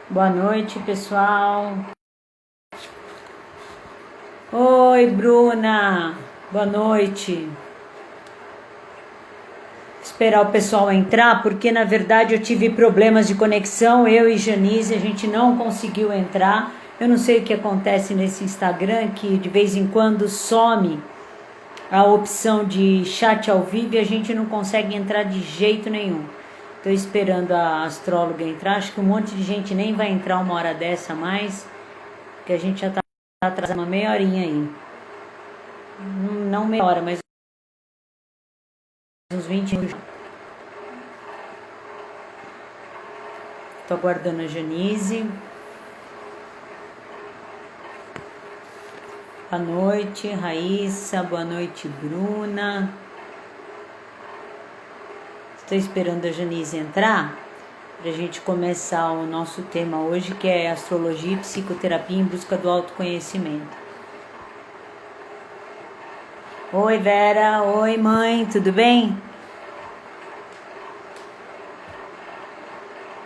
Boa noite, pessoal. Oi, Bruna. Boa noite. Esperar o pessoal entrar, porque na verdade eu tive problemas de conexão, eu e Janice, a gente não conseguiu entrar. Eu não sei o que acontece nesse Instagram, que de vez em quando some a opção de chat ao vivo e a gente não consegue entrar de jeito nenhum. Estou esperando a astróloga entrar, acho que um monte de gente nem vai entrar uma hora dessa mais, que a gente já está atrasado uma meia horinha aí. Não meia hora, mas uns 20 minutos. Estou aguardando a Janice. Boa noite, Raíssa. Boa noite, Bruna. Estou esperando a Janice entrar para a gente começar o nosso tema hoje, que é astrologia e psicoterapia em busca do autoconhecimento. Oi, Vera. Oi, mãe. Tudo bem?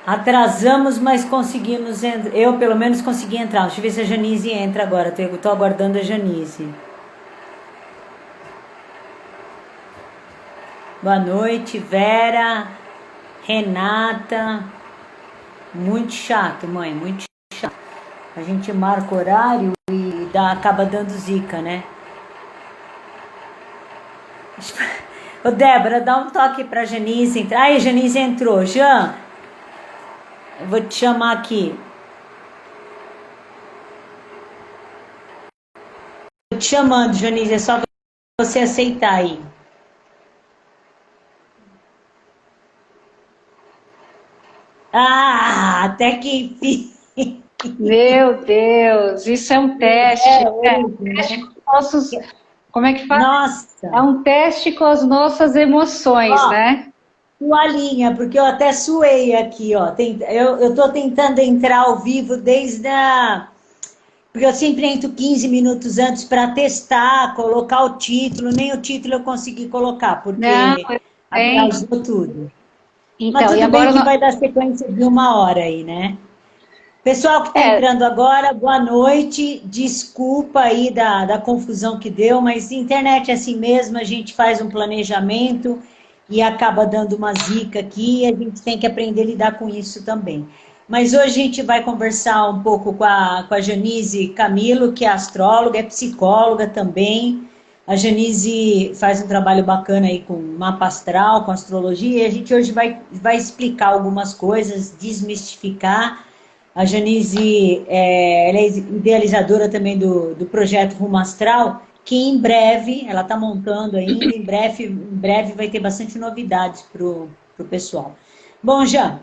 Atrasamos, mas conseguimos entrar. Eu, pelo menos, consegui entrar. Deixa eu ver se a Janice entra agora. Estou aguardando a Janice. Boa noite, Vera, Renata. Muito chato, mãe, muito chato. A gente marca horário e acaba dando zica, né? Ô, Débora, dá um toque pra Janice entrar. Ai, a Janice entrou. Jean, eu vou te chamar aqui. Tô te chamando, Janice, é só você aceitar aí. Ah, até que enfim. Meu Deus, isso é um teste, né? Teste com os nossos, como é que fala? É Nossa, um teste com as nossas emoções, ó, né? toalhinha, porque eu até suei aqui, ó. Eu tô tentando entrar ao vivo desde a. Porque eu sempre entro 15 minutos antes para testar, colocar o título, nem o título eu consegui colocar, Não, porque tem. atrasou tudo. Mas Então, e tudo bem agora, que vai dar sequência de uma hora aí, né? Pessoal que está é, entrando agora, boa noite. Desculpa aí da confusão que deu, mas internet é assim mesmo, a gente faz um planejamento e acaba dando uma zica aqui, e a gente tem que aprender a lidar com isso também. Mas hoje a gente vai conversar um pouco com a Janise Camilo, que é astróloga, é psicóloga também. A Janise faz um trabalho bacana aí com mapa astral, com astrologia, e a gente hoje vai explicar algumas coisas, desmistificar. A Janise, ela é idealizadora também do projeto Rumo Astral, que em breve, ela está montando ainda, em breve vai ter bastante novidades para o pessoal. Bom, Jan,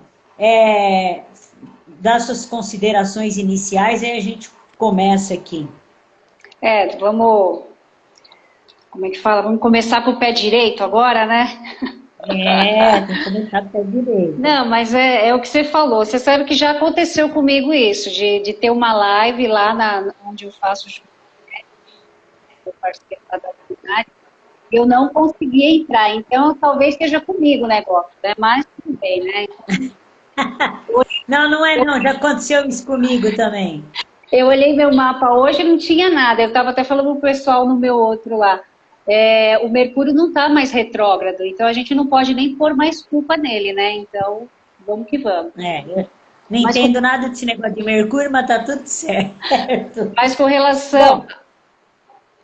das suas considerações iniciais, aí a gente começa aqui. vamos, como é que fala? Vamos começar pro pé direito agora, né? Tem que começar pelo direito. Não, mas é o que você falou. Você sabe que já aconteceu comigo isso, de ter uma live lá onde eu faço o parceiro da comunidade. Eu não consegui entrar, então talvez seja comigo o negócio, né? Mas tudo bem, né? Não, não é não, já aconteceu isso comigo também. Eu olhei meu mapa hoje e não tinha nada. Eu estava até falando pro pessoal no meu outro lá. O Mercúrio não está mais retrógrado, então a gente não pode nem pôr mais culpa nele, né? Então, vamos que vamos. Eu não Mas com, entendo nada desse negócio de Mercúrio, mas tá tudo certo. mas com relação, Bom,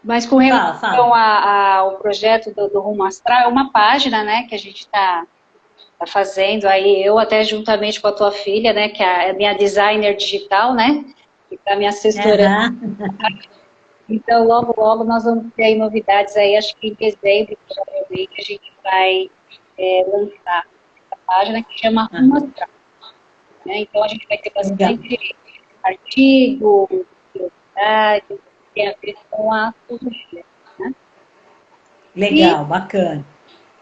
mas com fala, relação fala. ao projeto do Rumo Astral, é uma página, né, que a gente está tá fazendo aí, eu até juntamente com a tua filha, né, que é a minha designer digital, né, que está me assessorando. Aham. Então, logo, logo nós vamos ter aí novidades aí, acho que em dezembro, provavelmente, a gente vai lançar essa página que chama Rumo Astral, né? Então, a gente vai ter Legal, bastante artigo, curiosidade, que tem a ver com a astrologia, né? E, legal, bacana.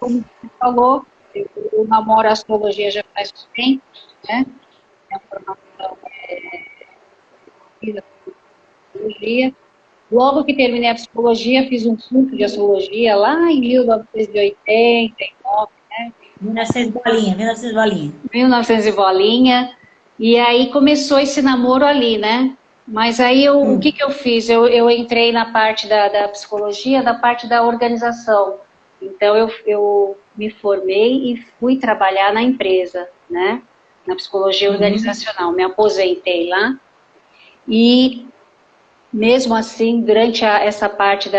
como você falou, eu namoro a astrologia já faz um tempo, né? Minha formação é astrologia. Logo que terminei a psicologia, fiz um curso de astrologia lá em 1989, né? 1900 bolinha, 1900 bolinha. 1900 e bolinha. E aí começou esse namoro ali, né? Mas aí o que que eu fiz? Eu entrei na parte da psicologia, na parte da organização. Então eu me formei e fui trabalhar na empresa, né? Na psicologia organizacional. Me aposentei lá e mesmo assim, durante essa parte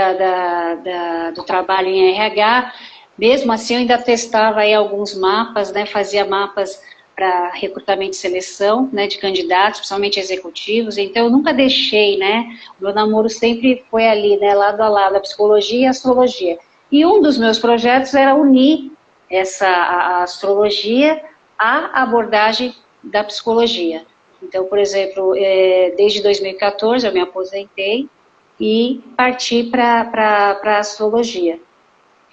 do trabalho em RH, mesmo assim eu ainda testava aí alguns mapas, né, fazia mapas para recrutamento e seleção, né, de candidatos, principalmente executivos, então eu nunca deixei, né, o meu namoro sempre foi ali, né, lado a lado, a psicologia e a astrologia. E um dos meus projetos era unir a astrologia à abordagem da psicologia. Então, por exemplo, desde 2014 eu me aposentei e parti para a astrologia,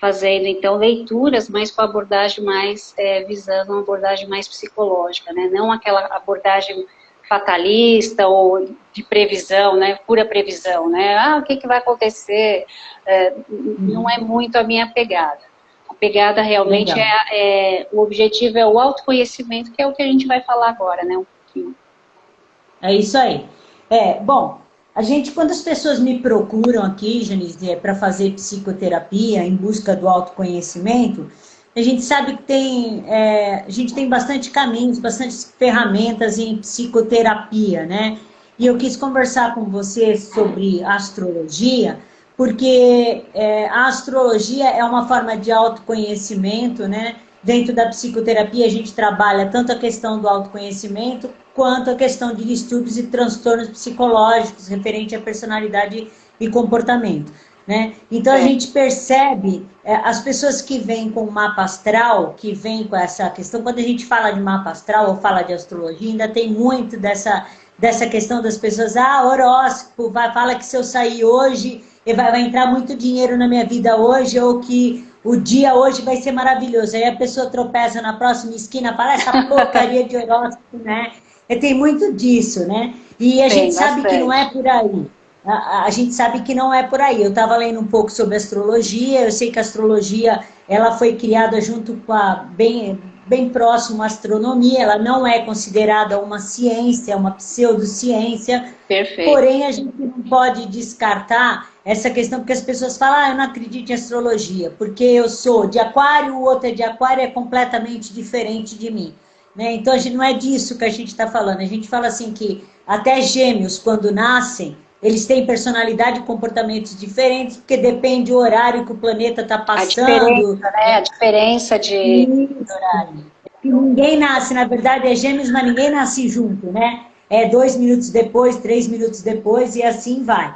fazendo então leituras, mas com abordagem mais, visando uma abordagem mais psicológica, né? Não aquela abordagem fatalista ou de previsão, né? Pura previsão, né? Ah, o que vai acontecer? Não é muito a minha pegada. A pegada realmente o objetivo é o autoconhecimento, que é o que a gente vai falar agora, né? Um pouquinho. É isso aí. Bom, quando as pessoas me procuram aqui, Janice, para fazer psicoterapia em busca do autoconhecimento, a gente sabe que a gente tem bastante caminhos, bastante ferramentas em psicoterapia, né? E eu quis conversar com você sobre astrologia, porque a astrologia é uma forma de autoconhecimento, né? Dentro da psicoterapia, a gente trabalha tanto a questão do autoconhecimento, quanto a questão de distúrbios e transtornos psicológicos referente à personalidade e comportamento, né? Então, a gente percebe as pessoas que vêm com mapa astral, que vêm com essa questão, quando a gente fala de mapa astral ou fala de astrologia, ainda tem muito dessa questão das pessoas, horóscopo, fala que se eu sair hoje, vai entrar muito dinheiro na minha vida hoje, ou que o dia hoje vai ser maravilhoso. Aí a pessoa tropeça na próxima esquina, fala essa porcaria de horóscopo, né? Tem muito disso, né? E a gente sabe que não é por aí. A gente sabe que não é por aí. Eu estava lendo um pouco sobre astrologia, eu sei que a astrologia ela foi criada junto com bem próximo à astronomia, ela não é considerada uma ciência, uma pseudociência. Perfeito. Porém, a gente não pode descartar essa questão, porque as pessoas falam, eu não acredito em astrologia, porque eu sou de aquário, o outro é de aquário, é completamente diferente de mim. Né? Então, não é disso que a gente está falando. A gente fala assim que até gêmeos, quando nascem, eles têm personalidade e comportamentos diferentes, porque depende do horário que o planeta está passando. A diferença de horário. E ninguém nasce, na verdade, é gêmeos, mas ninguém nasce junto, né? 2 minutos depois, 3 minutos depois, e assim vai.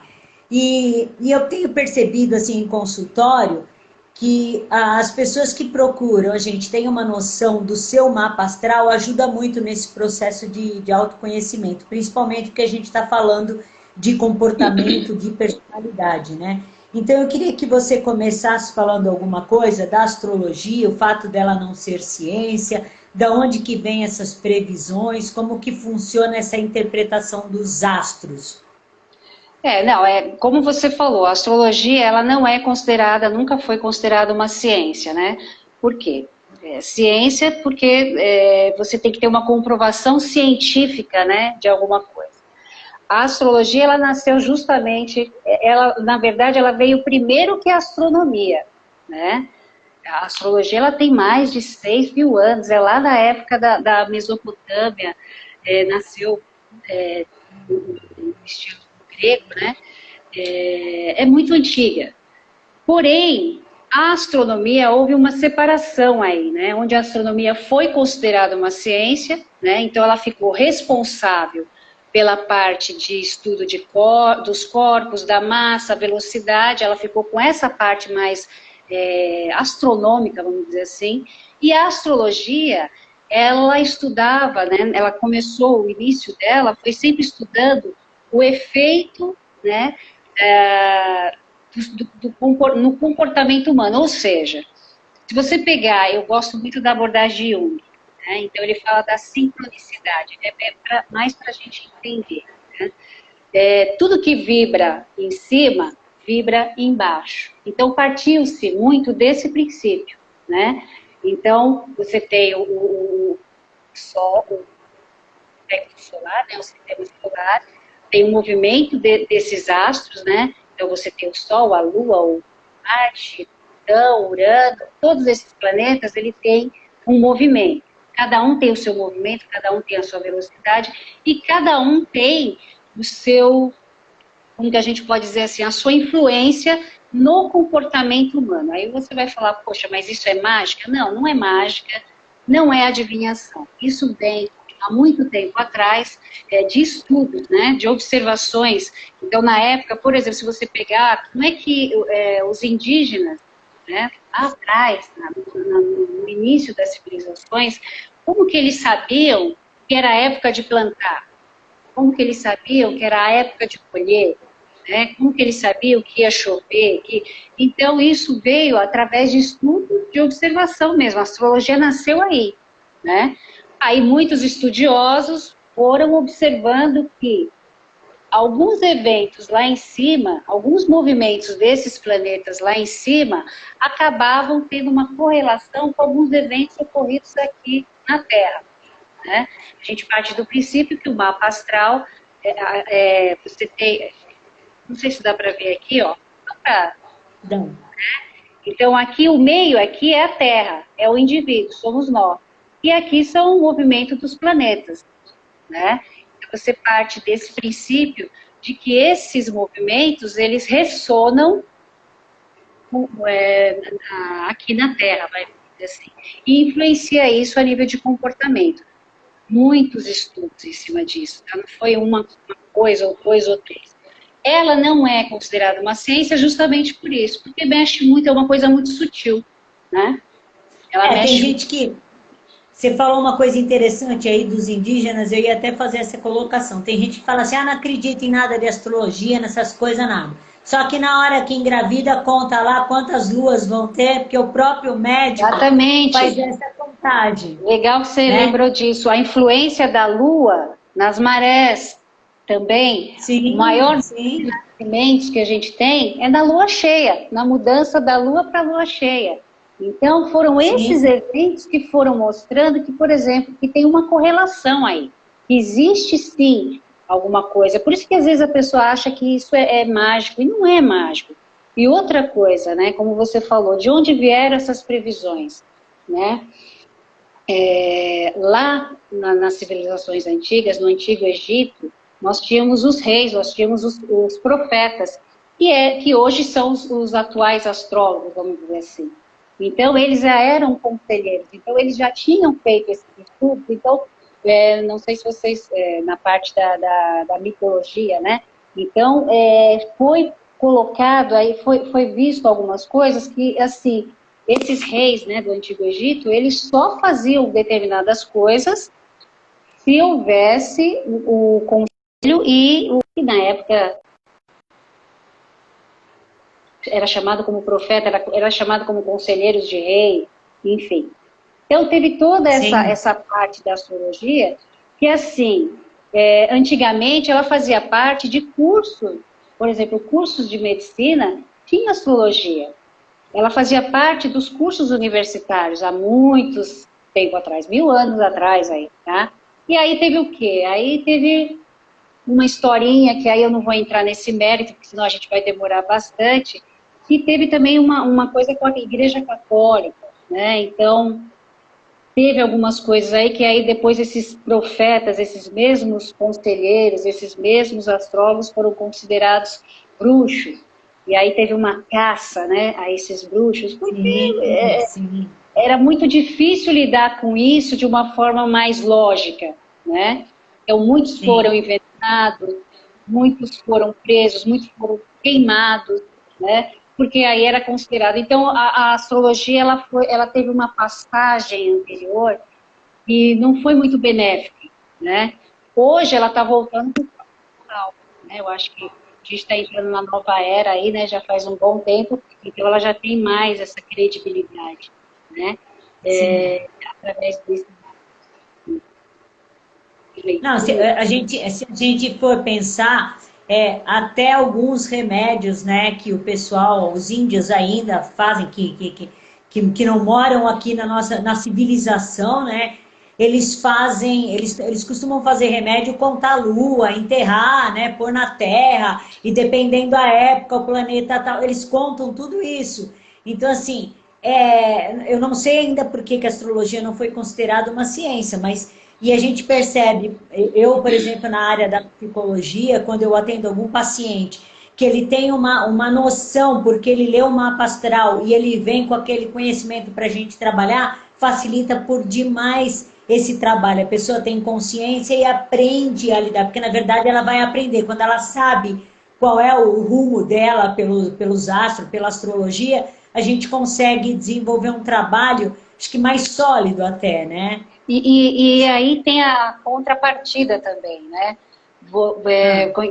E eu tenho percebido, assim, em consultório, que as pessoas que procuram, a gente tem uma noção do seu mapa astral, ajuda muito nesse processo de autoconhecimento, principalmente porque a gente está falando de comportamento, de personalidade, né? Então, eu queria que você começasse falando alguma coisa da astrologia, o fato dela não ser ciência, da onde que vem essas previsões, como que funciona essa interpretação dos astros. Como você falou, a astrologia, ela não é considerada, nunca foi considerada uma ciência, né? Por quê? Ciência porque você tem que ter uma comprovação científica, né, de alguma coisa. A astrologia, ela nasceu justamente, na verdade, ela veio primeiro que a astronomia, né? A astrologia, ela tem mais de 6.000 anos, é lá na época da Mesopotâmia, nasceu no estilo grego, né? É muito antiga. Porém, a astronomia, houve uma separação aí, né? Onde a astronomia foi considerada uma ciência, né? Então ela ficou responsável pela parte de estudo dos corpos, da massa, velocidade, ela ficou com essa parte mais astronômica, vamos dizer assim, e a astrologia, ela estudava, né, ela começou, o início dela foi sempre estudando o efeito, né, no comportamento humano, ou seja, se você pegar, eu gosto muito da abordagem de Jung, né, então ele fala da sincronicidade, mais para a gente entender, né, tudo que vibra em cima, vibra embaixo. Então, partiu-se muito desse princípio, né? Então, você tem o Sol, espectro solar, né, o sistema solar, tem o movimento desses astros, né? Então você tem o Sol, a Lua, o Marte, Plutão, Urano, todos esses planetas, ele tem um movimento. Cada um tem o seu movimento, cada um tem a sua velocidade, e cada um tem o seu, como que a gente pode dizer assim, a sua influência no comportamento humano. Aí você vai falar, poxa, mas isso é mágica? Não, não é mágica, não é adivinhação. Isso vem há muito tempo atrás, de estudos, né, de observações. Então, na época, por exemplo, se você pegar, como é que os indígenas, né, lá atrás, no início das civilizações, como que eles sabiam que era a época de plantar? Como que eles sabiam que era a época de colher? Né? Como que eles sabiam que ia chover? Então, isso veio através de estudo de observação mesmo. A astrologia nasceu aí, né? Aí muitos estudiosos foram observando que alguns eventos lá em cima, alguns movimentos desses planetas lá em cima, acabavam tendo uma correlação com alguns eventos ocorridos aqui na Terra. Né? A gente parte do princípio que o mapa astral, você tem, não sei se dá para ver aqui, ó. Não. Então aqui o meio aqui é a Terra, é o indivíduo, somos nós. E aqui são o movimento dos planetas, né? Então, você parte desse princípio de que esses movimentos, eles ressonam aqui na Terra, vai dizer assim, e influencia isso a nível de comportamento. Muitos estudos em cima disso, tá? Não foi uma coisa, ou dois, ou três. Ela não é considerada uma ciência justamente por isso, porque mexe muito, é uma coisa muito sutil, né? Ela mexe... Tem gente que... Você falou uma coisa interessante aí dos indígenas, eu ia até fazer essa colocação. Tem gente que fala assim, não acredita em nada de astrologia, nessas coisas, nada. Só que na hora que engravida, conta lá quantas luas vão ter, porque o próprio médico Exatamente. Faz essa contagem. Legal que você lembrou disso. A influência da lua nas marés também. Sim, o maior sim. nascimentos que a gente tem é na lua cheia, na mudança da lua para a lua cheia. Então, foram esses eventos que foram mostrando que, por exemplo, que tem uma correlação aí. Que existe, sim, alguma coisa. Por isso que, às vezes, a pessoa acha que isso é mágico, e não é mágico. E outra coisa, né, como você falou, de onde vieram essas previsões, né? Lá, nas civilizações antigas, no Antigo Egito, nós tínhamos os reis, nós tínhamos os profetas, que hoje são os atuais astrólogos, vamos dizer assim. Então, eles já eram conselheiros, então eles já tinham feito esse estudo. Então, não sei se vocês, na parte da mitologia, né? Então, foi colocado, aí foi visto algumas coisas que, assim, esses reis, né, do Antigo Egito, eles só faziam determinadas coisas se houvesse o conselho e o que na época era chamado como profeta, era chamado como conselheiros de rei, enfim. Então, teve toda essa parte da astrologia que, assim, antigamente ela fazia parte de cursos, por exemplo, cursos de medicina, tinha astrologia. Ela fazia parte dos cursos universitários há muitos tempo atrás, 1000 anos atrás aí, tá? E aí teve o quê? Aí teve uma historinha, que aí eu não vou entrar nesse mérito, porque senão a gente vai demorar bastante, que teve também uma coisa com a Igreja Católica, né? Então, teve algumas coisas aí que aí depois esses profetas, esses mesmos conselheiros, esses mesmos astrólogos foram considerados bruxos. E aí teve uma caça, né, a esses bruxos, porque era muito difícil lidar com isso de uma forma mais lógica, né? Então, muitos foram envenenados, muitos foram presos, muitos foram queimados, né? Porque aí era considerado... Então, a astrologia, ela teve uma passagem anterior e não foi muito benéfica, né? Hoje, ela está voltando para o profissional, né? Eu acho que a gente está entrando na nova era aí, né? Já faz um bom tempo, então ela já tem mais essa credibilidade, né? Através desse... Não, se a gente for pensar, até alguns remédios, né, que o pessoal, os índios ainda fazem, que não moram aqui na civilização, né, eles fazem, eles costumam fazer remédio, contar a lua, enterrar, né, pôr na terra, e dependendo da época, o planeta tal, eles contam tudo isso. Então, assim, eu não sei ainda por que a astrologia não foi considerada uma ciência, mas e a gente percebe, eu, por exemplo, na área da psicologia, quando eu atendo algum paciente, que ele tem uma noção, porque ele lê o mapa astral e ele vem com aquele conhecimento para a gente trabalhar, facilita por demais esse trabalho. A pessoa tem consciência e aprende a lidar, porque na verdade ela vai aprender. Quando ela sabe qual é o rumo dela pelos astros, pela astrologia, a gente consegue desenvolver um trabalho, acho que mais sólido até, né? E aí tem a contrapartida também, né?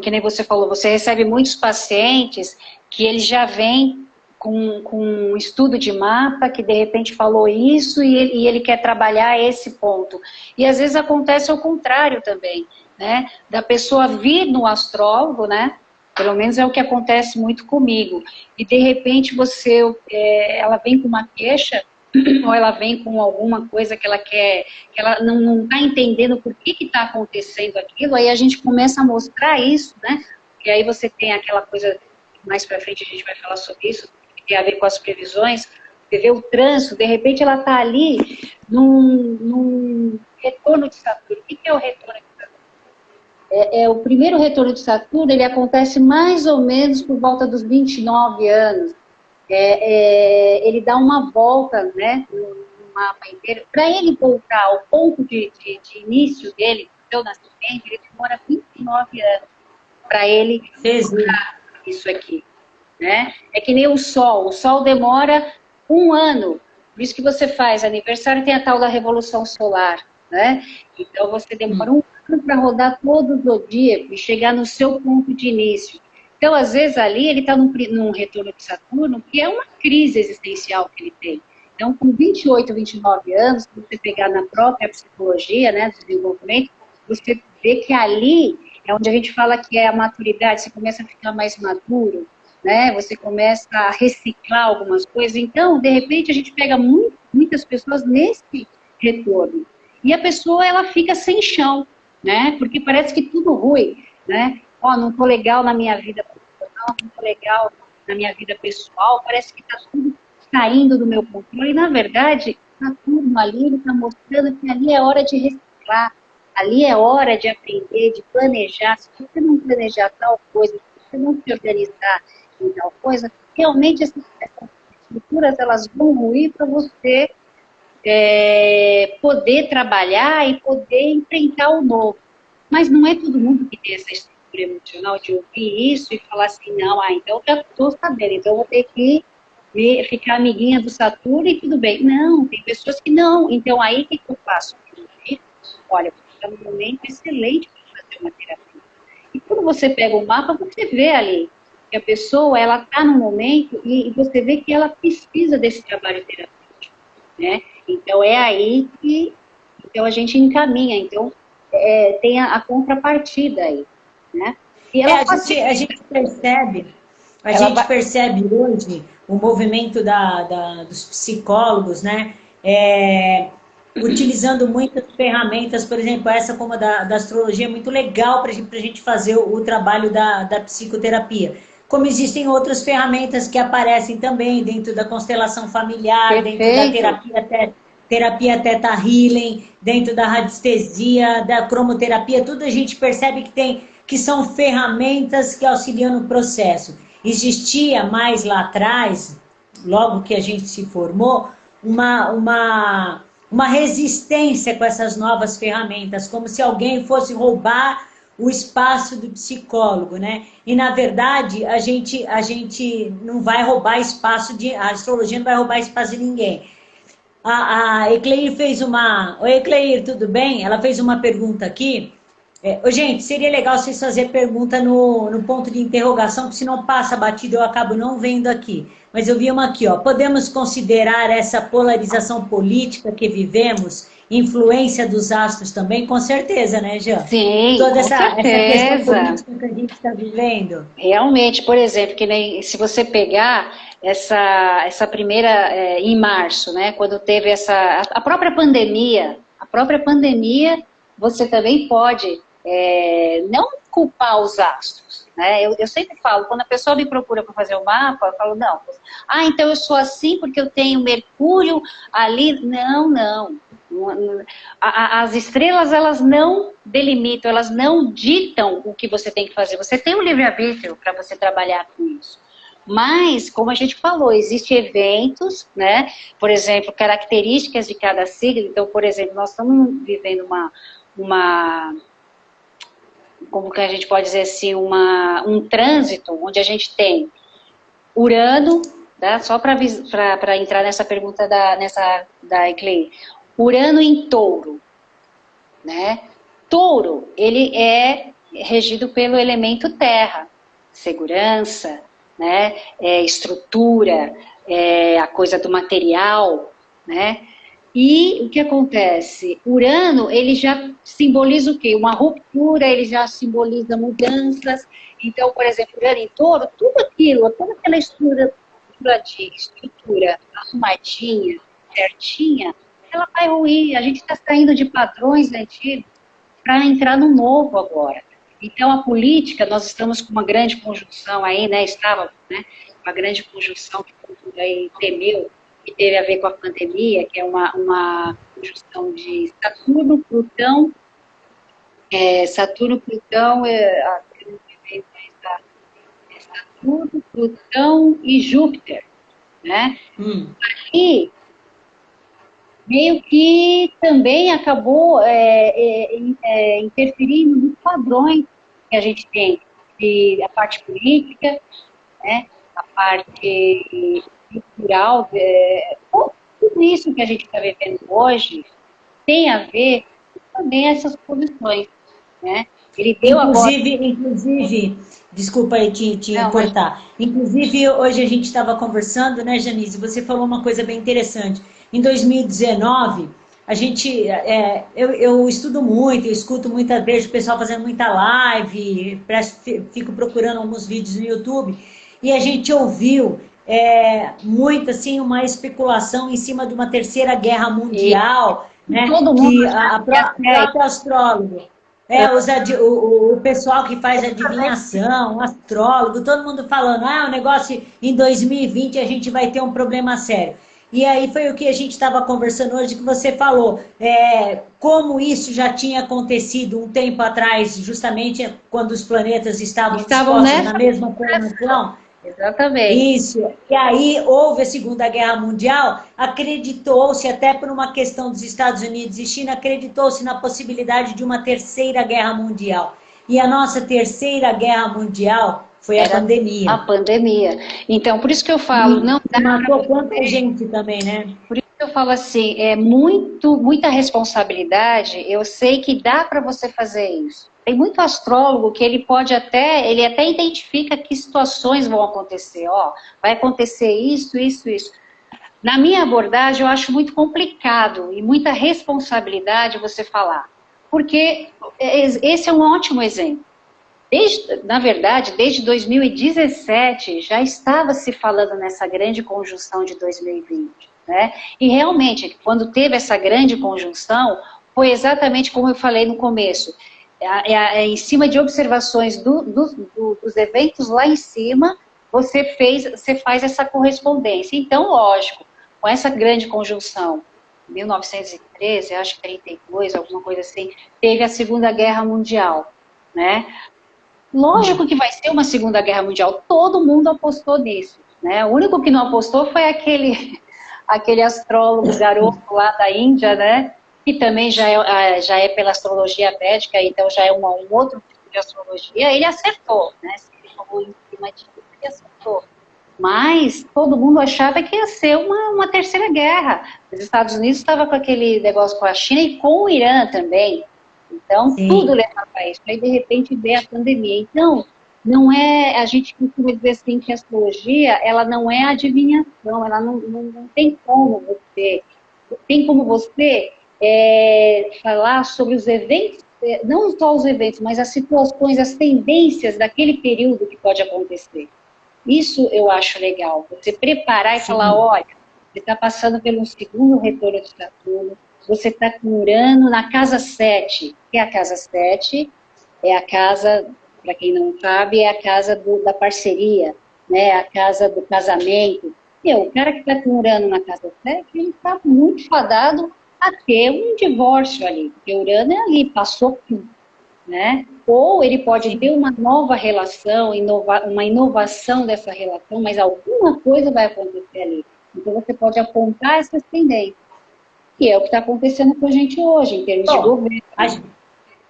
Que nem você falou, você recebe muitos pacientes que eles já vêm com um estudo de mapa, que de repente falou isso e ele quer trabalhar esse ponto. E às vezes acontece o contrário também, né? Da pessoa vir no astrólogo, né? Pelo menos é o que acontece muito comigo. E de repente ela vem com uma queixa, ou ela vem com alguma coisa que ela quer, que ela não está entendendo por que está acontecendo aquilo, aí a gente começa a mostrar isso, né? E aí você tem aquela coisa, mais para frente a gente vai falar sobre isso, que tem a ver com as previsões, você vê o trânsito, de repente ela está ali num retorno de Saturno. O que é o retorno de Saturno? O primeiro retorno de Saturno, ele acontece mais ou menos por volta dos 29 anos. Ele dá uma volta, né, no mapa inteiro. Para ele voltar ao ponto de início dele, do seu nascimento, ele demora 29 anos para ele voltar isso aqui, né? É que nem o Sol demora 1 ano. Por isso que você faz aniversário, tem a tal da Revolução Solar, né? Então você demora 1 ano para rodar todo o zodíaco e chegar no seu ponto de início. Então, às vezes, ali ele está num retorno de Saturno, que é uma crise existencial que ele tem. Então, com 28, 29 anos, se você pegar na própria psicologia, né, do desenvolvimento, você vê que ali é onde a gente fala que é a maturidade, você começa a ficar mais maduro, né, você começa a reciclar algumas coisas. Então, de repente, a gente pega muitas pessoas nesse retorno. E a pessoa, ela fica sem chão, né, porque parece que tudo ruim, né. Não estou legal na minha vida profissional, não estou legal na minha vida pessoal, parece que está tudo saindo do meu controle. E, na verdade, está tudo ali, ele está mostrando que ali é hora de reciclar, ali é hora de aprender, de planejar. Se você não planejar tal coisa, se você não se organizar em tal coisa, realmente essas estruturas elas vão ruir para você poder trabalhar e poder enfrentar o novo. Mas não é todo mundo que tem essa estrutura emocional de ouvir isso e falar assim, não, então eu já estou sabendo, então eu vou ter que ficar amiguinha do Saturno e tudo bem. Não, tem pessoas que não. Então aí o que eu faço? Olha, é um momento excelente para fazer uma terapia. E quando você pega o mapa, você vê ali que a pessoa, ela está no momento e você vê que ela precisa desse trabalho terapêutico, né? Então é aí que a gente encaminha. Então tem a contrapartida aí. Né? E ela a gente percebe hoje o movimento dos psicólogos, né? Utilizando muitas ferramentas, por exemplo, essa como a da astrologia, é muito legal para a gente fazer o trabalho da psicoterapia. Como existem outras ferramentas que aparecem também dentro da constelação familiar, Perfeito. Dentro da terapia Theta Healing, dentro da radiestesia, da cromoterapia, tudo a gente percebe que são ferramentas que auxiliam no processo. Existia mais lá atrás, logo que a gente se formou, uma resistência com essas novas ferramentas, como se alguém fosse roubar o espaço do psicólogo, né? E, na verdade, a gente não vai roubar espaço a astrologia não vai roubar espaço de ninguém. A Ecleir fez Oi, Ecleir, tudo bem? Ela fez uma pergunta aqui. Gente, seria legal vocês fazerem pergunta no ponto de interrogação, porque senão passa batido, eu acabo não vendo aqui. Mas eu vi uma aqui, ó. Podemos considerar essa polarização política que vivemos, influência dos astros também? Com certeza, né, Jean? Sim, Toda essa questão política que a gente está vivendo. Realmente, por exemplo, que nem se você pegar essa primeira em março, né, quando teve a própria pandemia, A própria pandemia, você também pode não culpar os astros, né? Eu sempre falo, quando a pessoa me procura para fazer o mapa, eu falo, não, então eu sou assim porque eu tenho Mercúrio ali. Não, não. As estrelas, elas não delimitam, elas não ditam o que você tem que fazer. Você tem um livre-arbítrio para você trabalhar com isso. Mas, como a gente falou, existem eventos, né? Por exemplo, características de cada signo. Então, por exemplo, nós estamos vivendo como que a gente pode dizer assim, um trânsito onde a gente tem Urano, tá? Só para entrar nessa pergunta da Eclei. Urano em Touro, né? Touro, ele é regido pelo elemento terra, segurança, né? Estrutura, a coisa do material, né? E o que acontece? Urano, ele já simboliza o quê? Uma ruptura, ele já simboliza mudanças. Então, por exemplo, Urano em Touro, tudo aquilo, toda aquela estrutura arrumadinha, certinha, ela vai ruir. A gente está saindo de padrões antigos para entrar no novo agora. Então, a política, nós estamos com uma grande conjunção aí, né? Estávamos, né? Uma grande conjunção que todo mundo aí temeu, que teve a ver com a pandemia, que é uma conjunção de Saturno, Plutão, Saturno, Plutão e Júpiter, né? E meio que também acabou interferindo nos padrões que a gente tem, a parte política, né? A parte cultural, tudo isso que a gente está vivendo hoje tem a ver também essas posições, né? Ele deu Inclusive, desculpa aí te cortar. Inclusive, hoje a gente estava conversando, né, Janice? Você falou uma coisa bem interessante. Em 2019, a gente, eu estudo muito, eu escuto muitas vezes o pessoal fazendo muita live, fico procurando alguns vídeos no YouTube, e a gente ouviu muito, assim, uma especulação em cima de uma terceira guerra mundial, né? Todo mundo Que a própria astrólogo, o pessoal que faz adivinhação, astrólogo, todo mundo falando, o negócio em 2020 a gente vai ter um problema sério. E aí foi o que a gente estava conversando hoje, que você falou, como isso já tinha acontecido um tempo atrás, justamente quando os planetas estavam dispostos na mesma formação. Exatamente. Isso. E aí houve a Segunda Guerra Mundial, acreditou-se, até por uma questão dos Estados Unidos e China, acreditou-se na possibilidade de uma terceira guerra mundial. E a nossa terceira guerra mundial foi a pandemia. A pandemia. Então, por isso que eu falo, não dá matou tanta gente também, né? Por isso que eu falo assim, muita responsabilidade. Eu sei que dá para você fazer isso. Tem muito astrólogo que ele até identifica que situações vão acontecer. Vai acontecer isso, isso, isso. Na minha abordagem, eu acho muito complicado e muita responsabilidade você falar. Porque esse é um ótimo exemplo. Na verdade, desde 2017, já estava se falando nessa grande conjunção de 2020. Né? E realmente, quando teve essa grande conjunção, foi exatamente como eu falei no começo. Em cima de observações dos eventos lá em cima, você faz essa correspondência. Então, lógico, com essa grande conjunção, 1913, acho que 32, alguma coisa assim, teve a Segunda Guerra Mundial, né? Lógico que vai ser uma Segunda Guerra Mundial, todo mundo apostou nisso, né? O único que não apostou foi aquele astrólogo garoto lá da Índia, né? Que também já é pela astrologia védica, então já é um outro tipo de astrologia. Ele acertou, né? Se ele falou em cima disso, ele acertou. Mas todo mundo achava que ia ser uma terceira guerra. Os Estados Unidos estavam com aquele negócio com a China e com o Irã também. Então, sim, tudo levava a isso. Aí, de repente, veio a pandemia. Então, não é, a gente costuma dizer assim que a astrologia, ela não é adivinhação, ela não tem como você falar sobre os eventos, não só os eventos, mas as situações, as tendências daquele período que pode acontecer. Isso eu acho legal, você preparar e falar, olha, você está passando pelo segundo retorno de Saturno, você está com Urano na casa 7, que é a casa 7, é a casa, para quem não sabe, é a casa da parceria, né? A casa do casamento. O cara que está com Urano na casa 7, ele está muito fadado a ter um divórcio ali, porque Urano é ali, passou tudo, né? Ou ele pode ter uma nova relação, uma inovação dessa relação, mas alguma coisa vai acontecer ali. Então você pode apontar essas tendências. E é o que está acontecendo com a gente hoje, em termos de governo.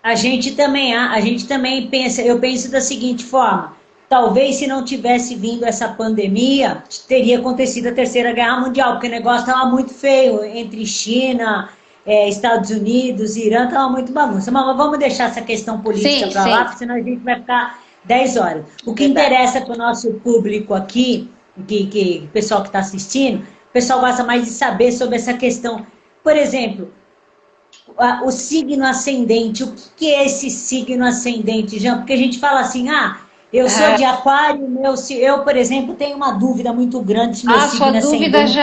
A gente também pensa, eu penso da seguinte forma, talvez se não tivesse vindo essa pandemia, teria acontecido a Terceira Guerra Mundial, porque o negócio estava muito feio entre China, Estados Unidos, Irã, estava muito bagunça. Mas vamos deixar essa questão política para lá, porque senão a gente vai ficar 10 horas. O que interessa para o nosso público aqui, o pessoal que está assistindo, o pessoal gosta mais de saber sobre essa questão. Por exemplo, o signo ascendente, o que é esse signo ascendente, Jean? Porque a gente fala assim, eu sou de aquário, eu, por exemplo, tenho uma dúvida muito grande se meu signo ascendente...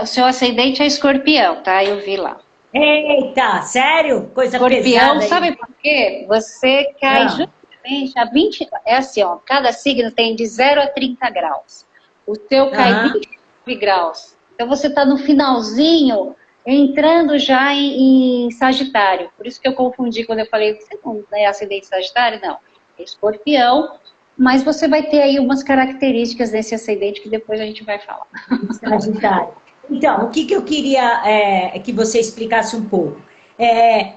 O seu ascendente é escorpião, tá? Eu vi lá. Eita, sério? Coisa escorpião, pesada. Sabe por quê? Você cai justamente a 20... É assim, ó, cada signo tem de 0 a 30 graus. O teu cai 29 graus. Então você está no finalzinho, entrando já em Sagitário. Por isso que eu confundi quando eu falei, você não é ascendente Sagitário? Não, é escorpião, mas você vai ter aí umas características desse ascendente que depois a gente vai falar. Sagitário. Então, o que eu queria que você explicasse um pouco?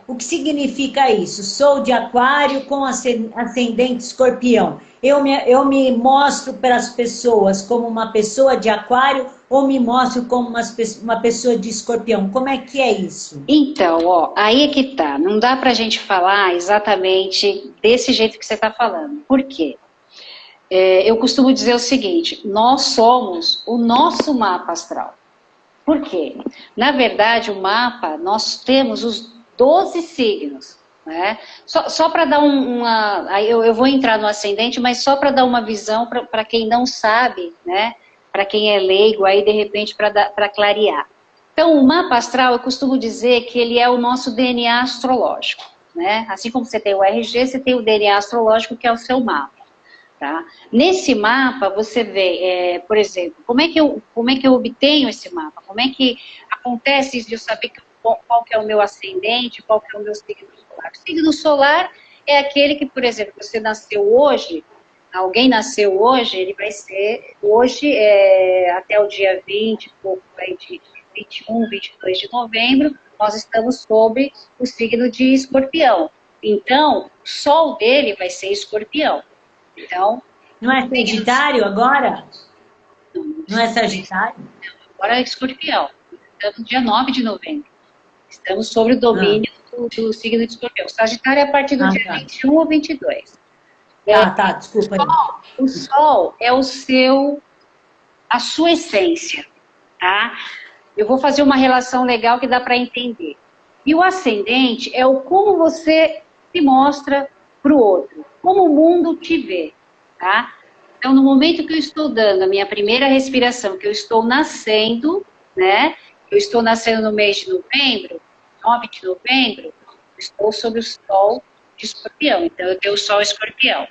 O que significa isso? Sou de aquário com ascendente escorpião. Eu me mostro para as pessoas como uma pessoa de aquário ou me mostro como uma pessoa de escorpião? Como é que é isso? Então, aí é que tá. Não dá pra gente falar exatamente desse jeito que você está falando. Por quê? Eu costumo dizer o seguinte, nós somos o nosso mapa astral. Por quê? Na verdade, o mapa, nós temos os 12 signos, né? Só para dar aí eu vou entrar no ascendente, mas só para dar uma visão para quem não sabe, né? Para quem é leigo, aí de repente para clarear. Então, o mapa astral, eu costumo dizer que ele é o nosso DNA astrológico, né? Assim como você tem o RG, você tem o DNA astrológico, que é o seu mapa. Tá? Nesse mapa, você vê, por exemplo, como é que eu obtenho esse mapa? Como é que acontece de eu saber qual que é o meu ascendente, qual que é o meu signo solar? O signo solar é aquele que, por exemplo, você nasceu hoje, alguém nasceu hoje, ele vai ser, hoje, até o dia 20, pouco, de 21, 22 de novembro, nós estamos sob o signo de escorpião. Então, o sol dele vai ser escorpião. Então, não é Sagitário agora? Não é Sagitário? Agora é escorpião. Estamos no dia 9 de novembro. Estamos sob o domínio do signo de escorpião. Sagitário é a partir do dia 21 ou 22. Desculpa. O sol é a sua essência, tá? Eu vou fazer uma relação legal que dá para entender. E o ascendente é o como você se mostra para o outro, como o mundo te vê, tá? Então, no momento que eu estou dando a minha primeira respiração, que eu estou nascendo, né? Eu estou nascendo no mês de novembro, 9 de novembro, eu estou sob o sol de escorpião, então eu tenho o sol escorpião.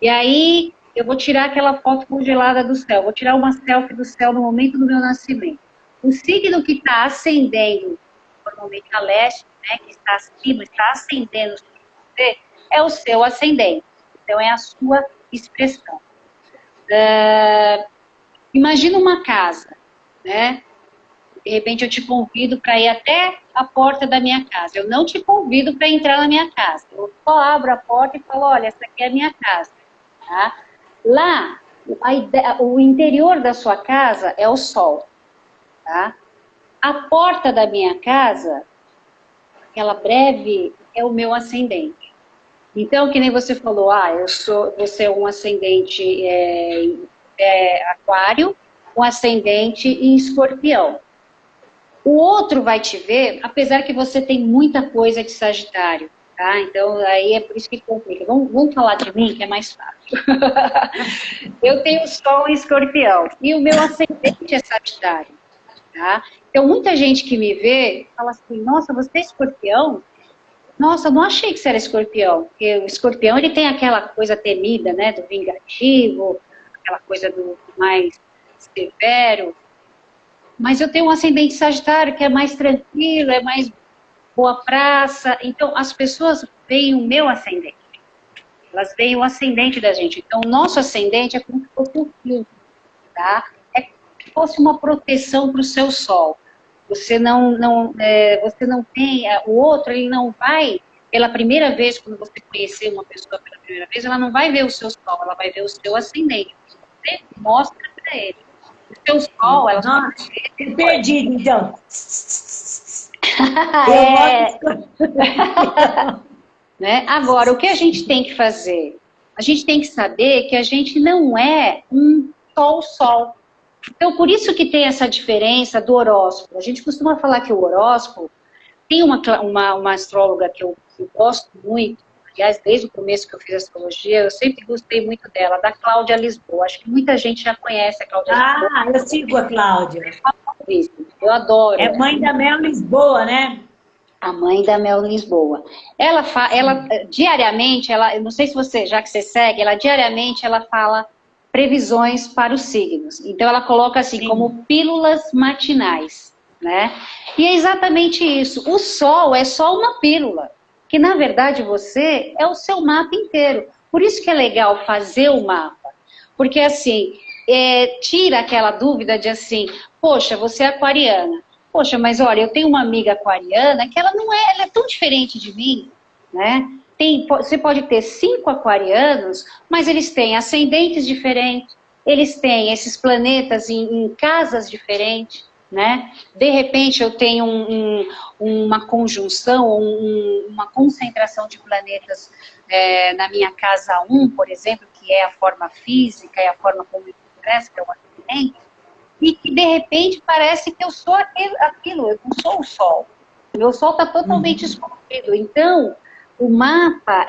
E aí, eu vou tirar aquela foto congelada do céu, vou tirar uma selfie do céu no momento do meu nascimento. O signo que está ascendendo, normalmente a leste, né, que está acima, está ascendendo sobre você, é o seu ascendente. Então, é a sua expressão. Imagina uma casa, né? De repente, eu te convido para ir até a porta da minha casa. Eu não te convido para entrar na minha casa. Eu só abro a porta e falo, olha, essa aqui é a minha casa. Tá? Lá, o interior da sua casa é o sol. Tá? A porta da minha casa, aquela breve, é o meu ascendente. Então, que nem você falou, você é um ascendente aquário, um ascendente em escorpião. O outro vai te ver, apesar que você tem muita coisa de Sagitário, tá? Então, aí é por isso que complica. Vamos falar de mim, que é mais fácil. Eu tenho Sol em escorpião, e o meu ascendente é Sagitário, tá? Então, muita gente que me vê fala assim, nossa, você é escorpião? Nossa, eu não achei que você era escorpião, porque o escorpião ele tem aquela coisa temida, né, do vingativo, aquela coisa do mais severo, mas eu tenho um ascendente sagitário que é mais tranquilo, é mais boa praça, então as pessoas veem o meu ascendente, elas veem o ascendente da gente, então o nosso ascendente é como se fosse um filtro, tá? É como se fosse uma proteção para o seu sol. Você você não tem, o outro, ele não vai, pela primeira vez, quando você conhecer uma pessoa pela primeira vez, ela não vai ver o seu sol, ela vai ver o seu ascendente. Você mostra para ele. O seu sol, ela só Nossa, perdido, então. é, né? Agora, o que a gente tem que fazer? A gente tem que saber que a gente não é um sol. Então, por isso que tem essa diferença do horóscopo. A gente costuma falar que o horóscopo, tem uma astróloga que eu gosto muito, aliás, desde o começo que eu fiz astrologia, eu sempre gostei muito dela, da Cláudia Lisboa. Acho que muita gente já conhece a Cláudia Lisboa. Ah, eu sigo a Cláudia. Eu adoro. É mãe da Mel Lisboa, né? A mãe da Mel Lisboa. Ela diariamente, eu não sei se você, já que você segue, ela diariamente ela fala previsões para os signos. Então ela coloca assim, sim, como pílulas matinais, né? E é exatamente isso. O sol é só uma pílula, que na verdade você é o seu mapa inteiro. Por isso que é legal fazer o mapa. Porque assim, tira aquela dúvida de assim, poxa, você é aquariana. Poxa, mas olha, eu tenho uma amiga aquariana que ela é tão diferente de mim, né? Você pode ter 5 aquarianos, mas eles têm ascendentes diferentes, eles têm esses planetas em casas diferentes, né? De repente eu tenho uma conjunção, uma concentração de planetas na minha casa 1, por exemplo, que é a forma física, é a forma como eu expresso, que é o ascendente, e que de repente parece que eu sou aquilo, eu não sou o Sol. O meu Sol está totalmente escondido. Então, o mapa,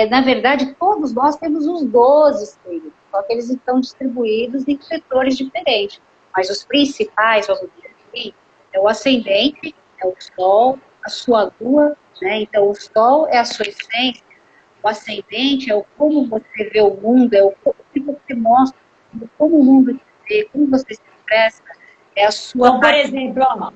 na verdade, todos nós temos os 12 signos, só que eles estão distribuídos em setores diferentes. Mas os principais, vamos dizer assim, é o ascendente, é o Sol, a sua Lua, né? Então o Sol é a sua essência, o ascendente é o como você vê o mundo, é o que você mostra, como o mundo te vê, como você se expressa, é a sua... Então, por exemplo, ó,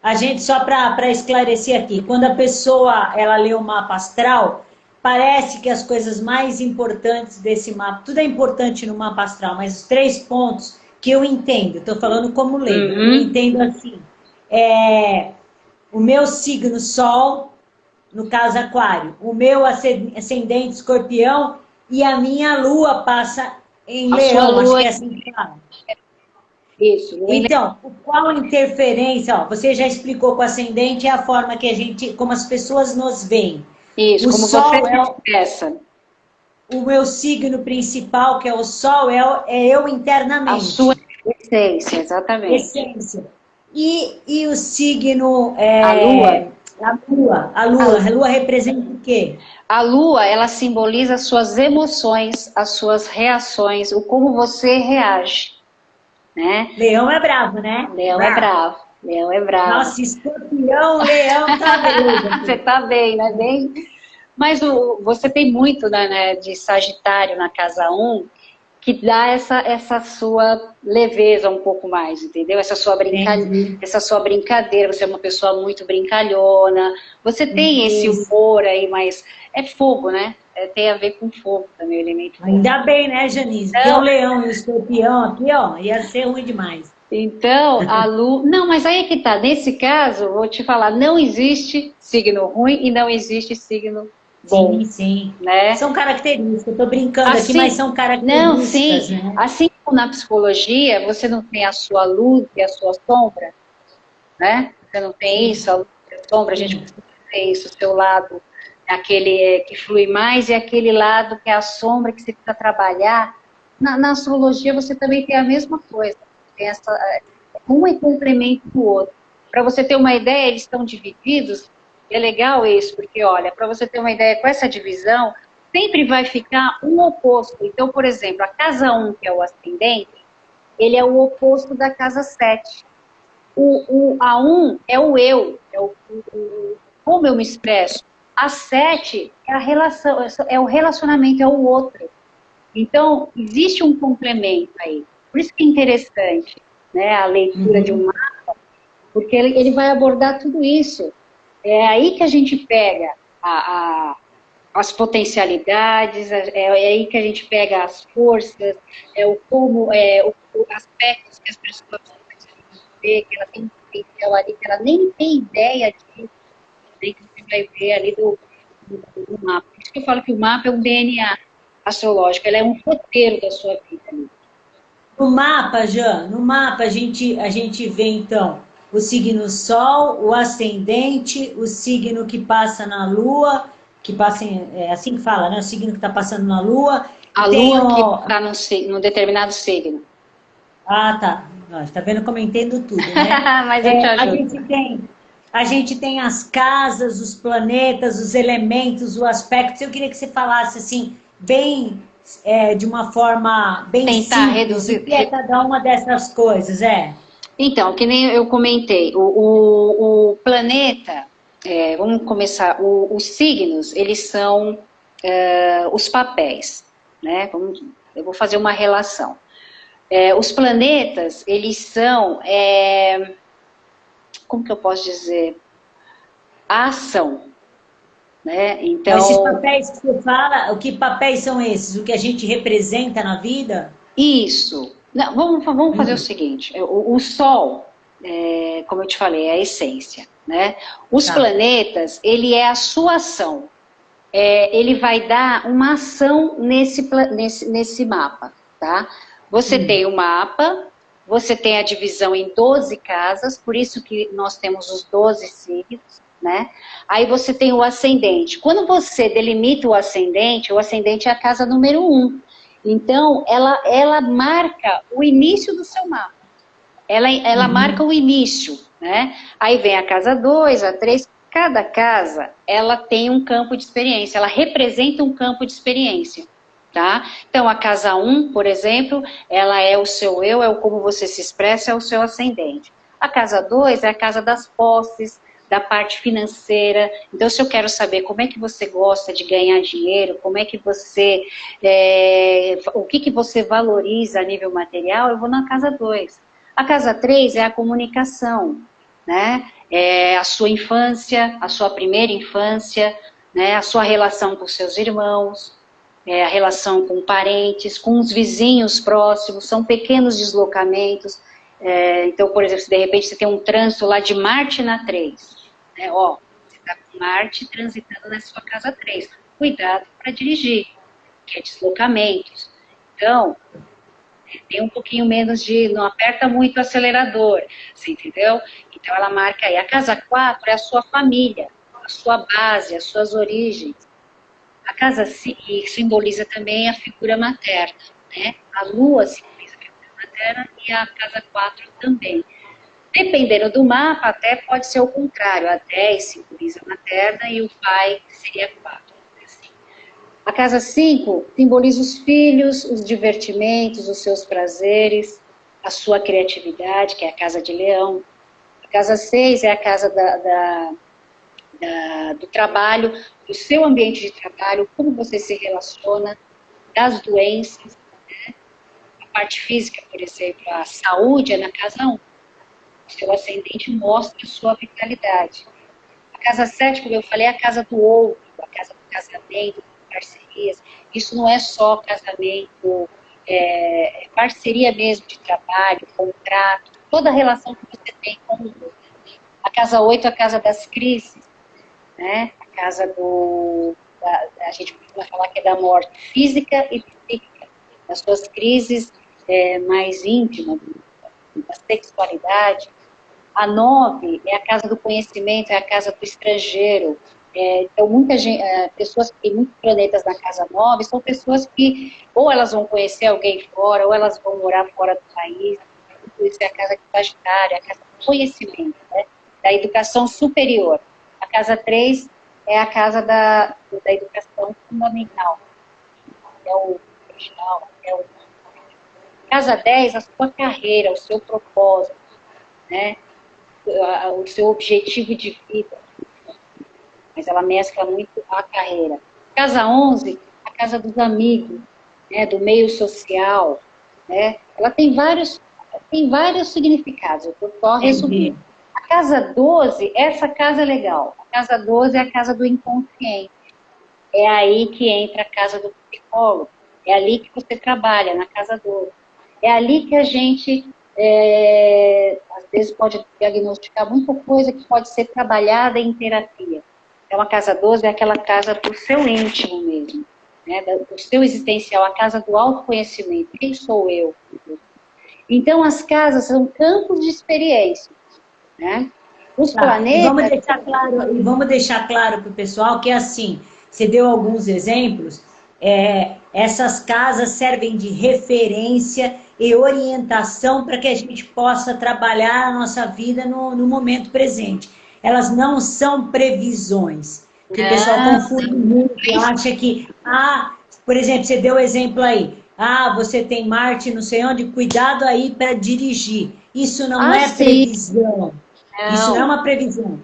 a gente, só para esclarecer aqui, quando a pessoa ela lê o mapa astral, parece que as coisas mais importantes desse mapa, tudo é importante no mapa astral, mas os 3 pontos que eu entendo, estou falando como leigo, eu entendo assim, o meu signo Sol, no caso Aquário, o meu ascendente Escorpião e a minha Lua passa em Leão, acho que é assim que fala. Isso. Então, qual interferência, ó, você já explicou que o ascendente é a forma que a gente, como as pessoas nos veem. Isso, o como Sol você expressa. O meu signo principal, que é o Sol, é eu internamente. A sua essência, exatamente. Essência. E o signo... A Lua. A Lua representa o quê? A Lua, ela simboliza as suas emoções, as suas reações, o como você reage, né? Leão é bravo, né? Leão é bravo. Leão é bravo. Nossa, Escorpião, Leão, tá beleza. Você tá bem, né? Bem... Mas você tem muito, né, de Sagitário na casa 1, que dá essa sua leveza um pouco mais, entendeu? Essa sua brincadeira, você é uma pessoa muito brincalhona, você tem esse humor aí, mas é fogo, né? Tem a ver com fogo também, o elemento fogo. Ainda bem, né, Janice? Então, tem o Leão e o Escorpião aqui, ó, ia ser ruim demais. Então, a Lua... Não, mas aí é que tá, nesse caso, vou te falar, não existe signo ruim e não existe signo bom. Sim, sim. Né? São características, eu tô brincando assim, aqui, mas são características. Não, sim. Né? Assim como na psicologia, você não tem a sua luz e a sua sombra, né? Você não tem isso, a luz e a sombra, a gente costuma ter isso, o seu lado, aquele que flui mais e aquele lado que é a sombra que você precisa trabalhar. Na astrologia você também tem a mesma coisa. Tem um é complemento do outro. Para você ter uma ideia, eles estão divididos. É legal isso, porque, olha, para você ter uma ideia, com essa divisão, sempre vai ficar um oposto. Então, por exemplo, a casa 1, que é o ascendente, ele é o oposto da casa 7. A 1 é o eu, como eu me expresso. A 7 é a relação, é o relacionamento, é o outro. Então, existe um complemento aí. Por isso que é interessante, né, a leitura de um mapa, porque ele vai abordar tudo isso. É aí que a gente pega as potencialidades, é aí que a gente pega as forças, os aspectos que as pessoas ver, que ela tem um potencial ali, que ela nem tem ideia disso, né, que você vai ver ali do mapa. Por isso que eu falo que o mapa é um DNA astrológico, ela é um roteiro da sua vida. Ali. No mapa, Jean, no mapa a gente vê, então, o signo Sol, o ascendente, o signo que passa na Lua, que passa, é assim que fala, né? O signo que está passando na Lua. A Tem Lua que o... está num determinado signo. Ah, tá. Está vendo como eu entendo tudo, né? Mas eu te ajudo. A gente tem as casas, os planetas, os elementos, os aspectos. Eu queria que você falasse assim, bem, de uma forma bem Tentar simples, o reduzir. que é cada uma dessas coisas, Então, que nem eu comentei, o planeta, vamos começar, os signos, eles são os papéis, né? Eu vou fazer uma relação. Os planetas, eles são, como que eu posso dizer? A ação, né? Esses Então, papéis que você fala, o que papéis são esses? O que a gente representa na vida? isso. Não, vamos fazer o seguinte, o Sol, como eu te falei, é a essência, né? Os Tá. planetas, ele é a sua ação. Ele vai dar uma ação nesse mapa, tá? Você tem o mapa, você tem a divisão em 12 casas, por isso que nós temos os 12 signos, né? Aí você tem o ascendente. Quando você delimita o ascendente é a casa número 1. Então, ela marca o início do seu mapa. Ela marca o início, né? Aí vem a casa 2, a 3. Cada casa, ela tem um campo de experiência, ela representa um campo de experiência, tá? Então, a casa 1, por exemplo, ela é o seu eu, é o como você se expressa, é o seu ascendente. A casa 2 é a casa das posses, da parte financeira. Então, se eu quero saber como é que você gosta de ganhar dinheiro, como é que você, o que você valoriza a nível material, eu vou na casa 2. A casa 3 é a comunicação, né? É a sua infância, a sua primeira infância, né? A sua relação com seus irmãos, a relação com parentes, com os vizinhos próximos, são pequenos deslocamentos. Então, por exemplo, se de repente você tem um trânsito lá de Marte na 3, né? Você está com Marte transitando na sua casa 3, cuidado para dirigir, que é deslocamentos. Então, tem um pouquinho menos não aperta muito o acelerador, você entendeu? Então ela marca aí, a casa 4 é a sua família, a sua base, as suas origens. A casa 5 simboliza também a figura materna, né? A lua simboliza a figura materna e a casa 4 também. Dependendo do mapa, até pode ser o contrário, a 10 simboliza a materna e o pai seria 4. A casa 5 simboliza os filhos, os divertimentos, os seus prazeres, a sua criatividade, que é a casa de leão. A casa 6 é a casa do trabalho, do seu ambiente de trabalho, como você se relaciona, das doenças, né? A parte física, por exemplo, a saúde é na casa 1. O seu ascendente mostra a sua vitalidade. A casa 7, como eu falei, é a casa do outro, a casa do casamento, parcerias. Isso não é só casamento, é parceria mesmo de trabalho, contrato, toda a relação que você tem com o outro. A casa 8 é a casa das crises, né? A casa a gente costuma falar que é da morte física e psíquica, das suas crises mais íntimas, da sexualidade. A 9 é a casa do conhecimento, é a casa do estrangeiro. Então, muita gente, pessoas que têm muitos planetas na casa 9 são pessoas que ou elas vão conhecer alguém fora, ou elas vão morar fora do país. Isso é a casa do Sagitário, é a casa do conhecimento, né? Da educação superior. A casa 3 é a casa da educação fundamental. É o original, é casa 10, a sua carreira, o seu propósito, né? o seu objetivo de vida, mas ela mescla muito a carreira. Casa 11, a casa dos amigos, né, do meio social, né? Ela tem vários significados, eu estou só resumindo. A casa 12, essa casa é legal. A casa 12 é a casa do inconsciente. É aí que entra a casa do psicólogo. É ali que você trabalha, na casa 12. É ali que a gente, às vezes, pode diagnosticar muita coisa que pode ser trabalhada em terapia. Então, a casa 12 é aquela casa do seu íntimo mesmo, né? Do seu existencial, a casa do autoconhecimento. Quem sou eu? Então, as casas são campos de experiência, né? Os planetas... E vamos deixar claro para o pessoal que, assim, você deu alguns exemplos, essas casas servem de referência e orientação para que a gente possa trabalhar a nossa vida no momento presente. Elas não são previsões, que o pessoal confunde muito, acha que, por exemplo, você deu o exemplo aí, você tem Marte, não sei onde, cuidado aí para dirigir. Isso não é previsão. Não. Isso não é uma previsão.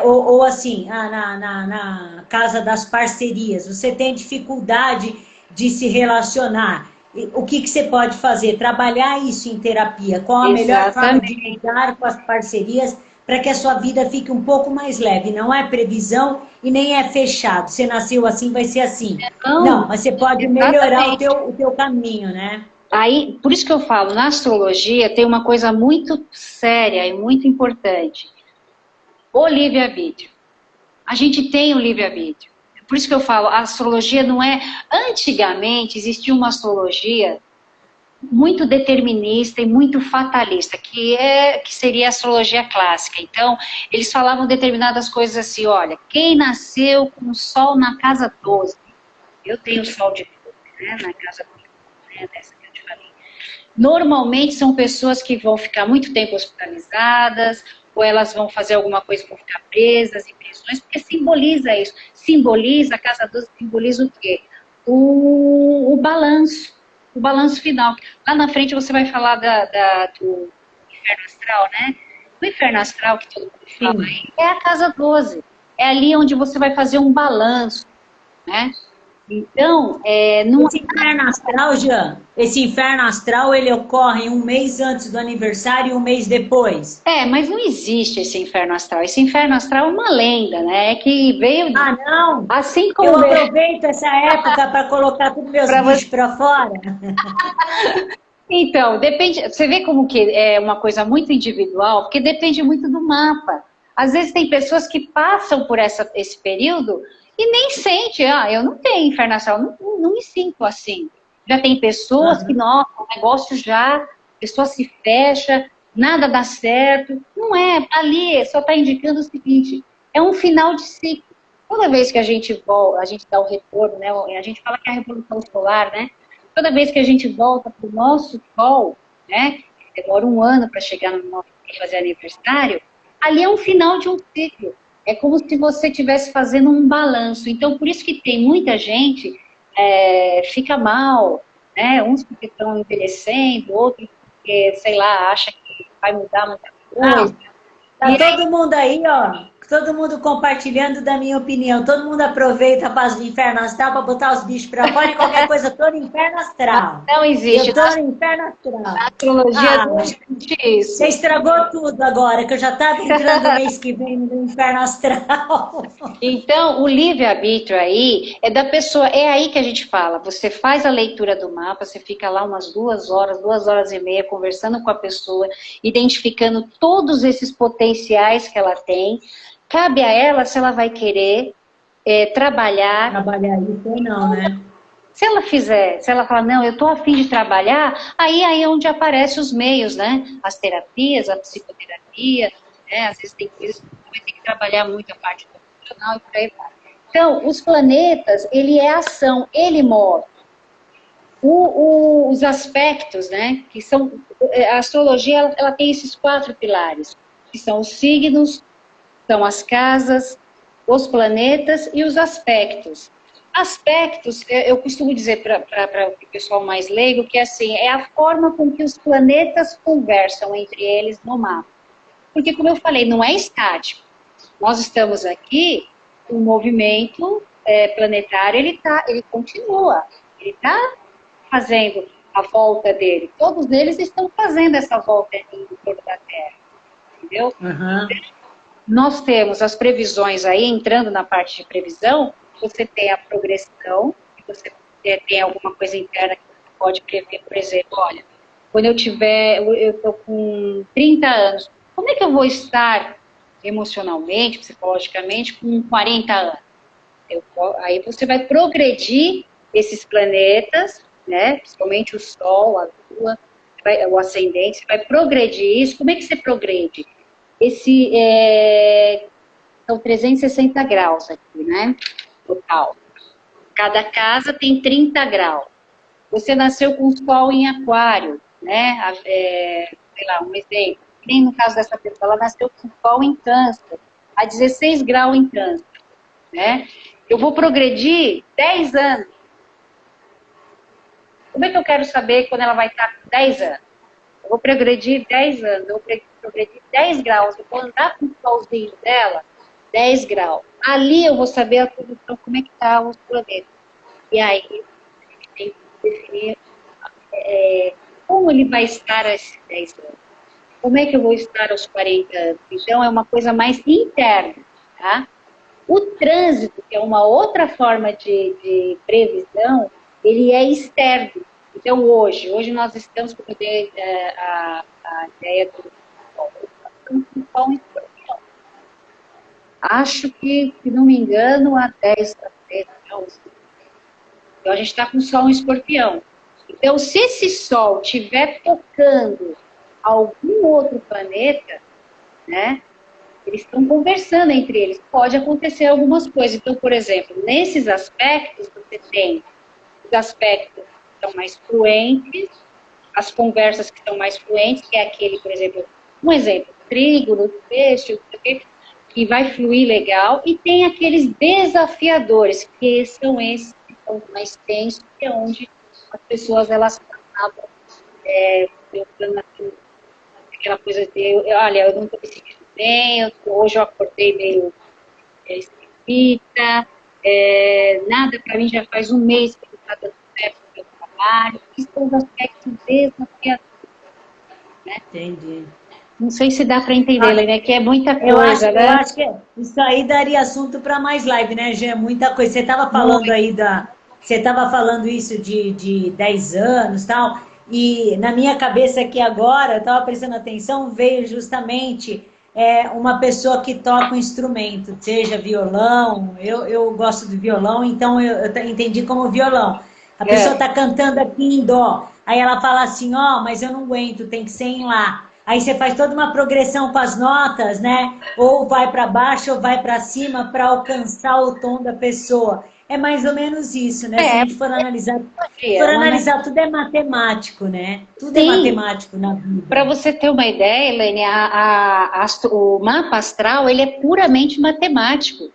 Ou assim, na casa das parcerias, você tem dificuldade de se relacionar. O que você pode fazer? Trabalhar isso em terapia. Qual a melhor forma de lidar com as parcerias para que a sua vida fique um pouco mais leve? Não é previsão e nem é fechado. Você nasceu assim, vai ser assim. Não, mas você pode melhorar o teu caminho, né? Aí, por isso que eu falo, na astrologia tem uma coisa muito séria e muito importante. O livre-arbítrio. A gente tem o livre-arbítrio. Por isso que eu falo, a astrologia não é... Antigamente existia uma astrologia muito determinista e muito fatalista, que seria a astrologia clássica. Então, eles falavam determinadas coisas assim, olha, quem nasceu com o Sol na casa 12, eu tenho o Sol de 12, né, na casa 12, né, dessa que eu te falei. Normalmente são pessoas que vão ficar muito tempo hospitalizadas, ou elas vão fazer alguma coisa e vão ficar presas em prisões, porque simboliza isso. Simboliza, a casa 12 simboliza o quê? O balanço final. Lá na frente você vai falar do inferno astral, né? O inferno astral, que todo mundo fala aí, é a casa 12. É ali onde você vai fazer um balanço, né? Então, Esse inferno astral, Jean, esse inferno astral, ele ocorre um mês antes do aniversário e um mês depois. Mas não existe esse inferno astral. Esse inferno astral é uma lenda, né? Que veio... não? Assim como... Eu aproveito essa época para colocar todos meus bichos para fora. Então, depende... Você vê como que é uma coisa muito individual, porque depende muito do mapa. Às vezes tem pessoas que passam por esse período... E nem sente, eu não tenho inferno astral, não me sinto assim. Já tem pessoas que, nossa, o negócio a pessoa se fecha, nada dá certo. Não é, ali só está indicando o seguinte, é um final de ciclo. Toda vez que a gente volta, a gente dá o retorno, né? A gente fala que é a revolução solar, né? Toda vez que a gente volta para o nosso Sol, né? Demora um ano para chegar no nosso fazer aniversário, ali é um final de um ciclo. É como se você estivesse fazendo um balanço. Então, por isso que tem muita gente fica mal, né? Uns porque estão envelhecendo, outros porque, sei lá, acha que vai mudar muita coisa. Tá todo mundo aí, todo mundo compartilhando da minha opinião. Todo mundo aproveita a base do inferno astral para botar os bichos para fora e qualquer coisa, tô no inferno astral. Não existe. Eu tô no inferno astral. A astrologia não existe isso. Você estragou tudo agora, que eu já estava entrando no mês que vem no inferno astral. Então, o livre-arbítrio aí é da pessoa, é aí que a gente fala. Você faz a leitura do mapa, você fica lá umas 2 horas e meia, conversando com a pessoa, identificando todos esses potenciais que ela tem. Cabe a ela se ela vai querer trabalhar. Trabalhar isso ou não, né? Se ela fizer, se ela falar, não, eu estou a fim de trabalhar, aí é onde aparecem os meios, né? As terapias, a psicoterapia, né? Às vezes tem coisas que vai ter que trabalhar muito a parte emocional e por aí vai. Então, os planetas, ele é ação, ele move. Os aspectos, né? Que são, a astrologia, ela tem esses 4 pilares, que são os signos, são as casas, os planetas e os aspectos. Aspectos, eu costumo dizer para o pessoal mais leigo, que assim, é a forma com que os planetas conversam entre eles no mapa. porque, como eu falei, não é estático. Nós estamos aqui, o movimento planetário, ele continua, ele está fazendo a volta dele. Todos eles estão fazendo essa volta em torno da Terra, entendeu? Uhum. Nós temos as previsões aí, entrando na parte de previsão, você tem a progressão, você tem alguma coisa interna que você pode prever, por exemplo, olha, quando eu estou com 30 anos, como é que eu vou estar emocionalmente, psicologicamente, com 40 anos? Aí você vai progredir esses planetas, né, principalmente o Sol, a Lua, o ascendente, você vai progredir isso. Como é que você progride? São 360 graus aqui, né, total. Cada casa tem 30 graus. Você nasceu com o Sol em Aquário, né, sei lá, um exemplo. Nem no caso dessa pessoa, ela nasceu com o Sol em Câncer, a 16 graus em Câncer, né? Eu vou progredir 10 anos. Como é que eu quero saber quando ela vai estar com 10 anos? Eu vou progredir 10 anos, eu vou progredir 10 graus, eu vou andar com o solzinho dela, 10 graus. Ali eu vou saber a posição, como é que está os planetas. E aí, a gente tem que definir como ele vai estar aos 10 anos. Como é que eu vou estar aos 40 anos? Então, é uma coisa mais interna, tá? O trânsito, que é uma outra forma de previsão, ele é externo. Então, hoje nós estamos com a ideia do Sol em Escorpião. Acho que, se não me engano, há 10 anos. Então, a gente está com o Sol em Escorpião. Então, se esse Sol estiver tocando algum outro planeta, né? Eles estão conversando entre eles. Pode acontecer algumas coisas. Então, por exemplo, nesses aspectos, você tem os aspectos que são mais fluentes, as conversas que são mais fluentes, que é aquele, por exemplo, um exemplo, trígono, peixe, que vai fluir legal, e tem aqueles desafiadores, que são esses que são mais tensos, que é onde as pessoas, elas acabam pensando aquela coisa de, olha, eu não estou me sentindo bem, hoje eu acordei meio esquisita, nada para mim já faz um mês que não está dando certo no meu trabalho. Isso são os aspectos desafiadores, né? Entendi. Não sei se dá para entender, né? Que é muita coisa, né? Eu acho que isso aí daria assunto para mais live, né, Gê? Muita coisa. Você estava falando aí Você estava falando isso de 10 anos e tal, e na minha cabeça aqui agora, eu estava prestando atenção, veio justamente uma pessoa que toca um instrumento, seja violão, eu gosto do violão, então eu entendi como violão. A pessoa está cantando aqui em dó, aí ela fala assim, mas eu não aguento, tem que ser em lá. Aí você faz toda uma progressão com as notas, né? Ou vai para baixo ou vai para cima para alcançar o tom da pessoa. É mais ou menos isso, né? Se a gente for analisar, tudo é matemático, né? Tudo é matemático na vida. Para você ter uma ideia, Helene, o mapa astral, ele é puramente matemático.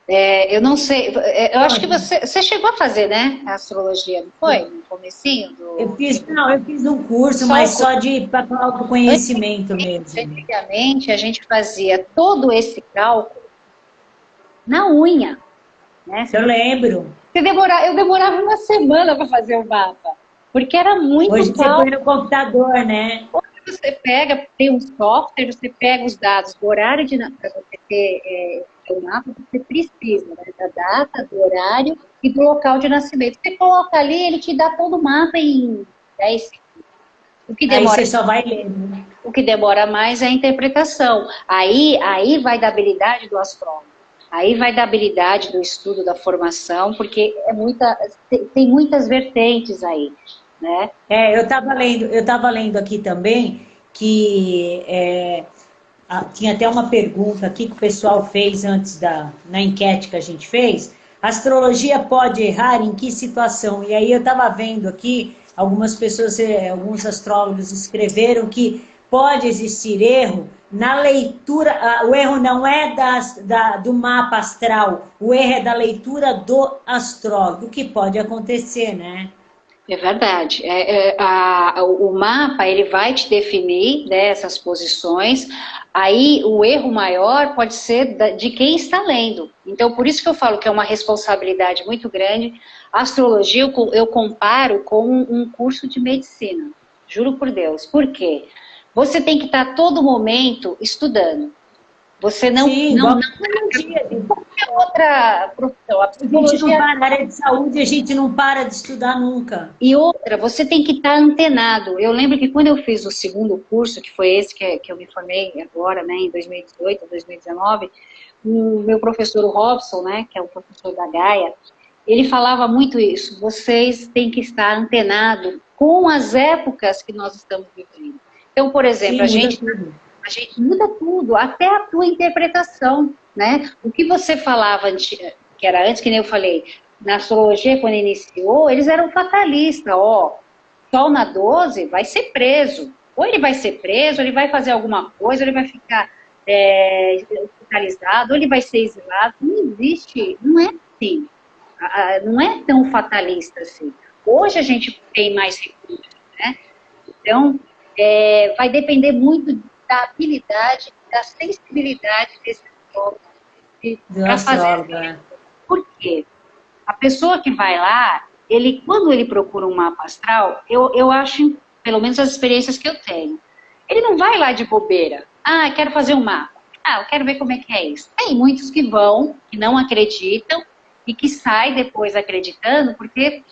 Eu não sei, eu acho que você chegou a fazer, né, a astrologia, não foi? No comecinho? Eu fiz um curso, mas só para autoconhecimento mesmo. Antigamente, a gente fazia todo esse cálculo na unha. Né? Eu lembro. Eu demorava uma semana para fazer o mapa, porque era muito Hoje você põe no computador, né? Hoje você pega, tem um software, você pega os dados do horário para você ter o mapa, você precisa, né, da data, do horário e do local de nascimento. Você coloca ali, ele te dá todo o mapa em 10 segundos. O que demora, aí você só vai lendo. O que demora mais é a interpretação. Aí vai da habilidade do astrólogo. Aí vai da habilidade do estudo, da formação, porque tem muitas vertentes aí, né? Eu estava lendo aqui também que tinha até uma pergunta aqui que o pessoal fez antes na enquete que a gente fez. A astrologia pode errar em que situação? E aí eu estava vendo aqui, algumas pessoas, alguns astrólogos escreveram que pode existir erro na leitura, o erro não é do mapa astral, o erro é da leitura do astrólogo, o que pode acontecer, né? É verdade. O mapa, ele vai te definir, né, essas posições. Aí, o erro maior pode ser de quem está lendo. Então, por isso que eu falo que é uma responsabilidade muito grande. A astrologia eu comparo com um curso de medicina. Juro por Deus. Por quê? Você tem que estar a todo momento estudando. Você não... Sim, não, igual não psicologia. qualquer outra profissão. A A gente não psicologia... para, na área de saúde, a gente não para de estudar nunca. E outra, você tem que estar antenado. Eu lembro que quando eu fiz o segundo curso, que foi esse que eu me formei agora, né, em 2018, 2019, o meu professor, o Robson, né, que é o professor da Gaia, ele falava muito isso. Vocês têm que estar antenado com as épocas que nós estamos vivendo. Então, por exemplo, Sim, muda tudo. a gente muda tudo, até a tua interpretação, né? O que você falava, que era antes, que nem eu falei, na astrologia, quando iniciou, eles eram fatalistas, ó, Sol na 12 vai ser preso. Ou ele vai ser preso, ou ele vai fazer alguma coisa, ou ele vai ficar hospitalizado, ou ele vai ser exilado. Não existe, não é assim. Não é tão fatalista assim. Hoje a gente tem mais recursos, né? Então, vai depender muito da habilidade, da sensibilidade desse astrólogo Do para fazer. astrólogo. Por quê? A pessoa que vai lá, quando ele procura um mapa astral, eu acho, pelo menos as experiências que eu tenho, ele não vai lá de bobeira. Ah, quero fazer um mapa. Ah, eu quero ver como é que é isso. Tem muitos que vão, que não acreditam, e que saem depois acreditando, porque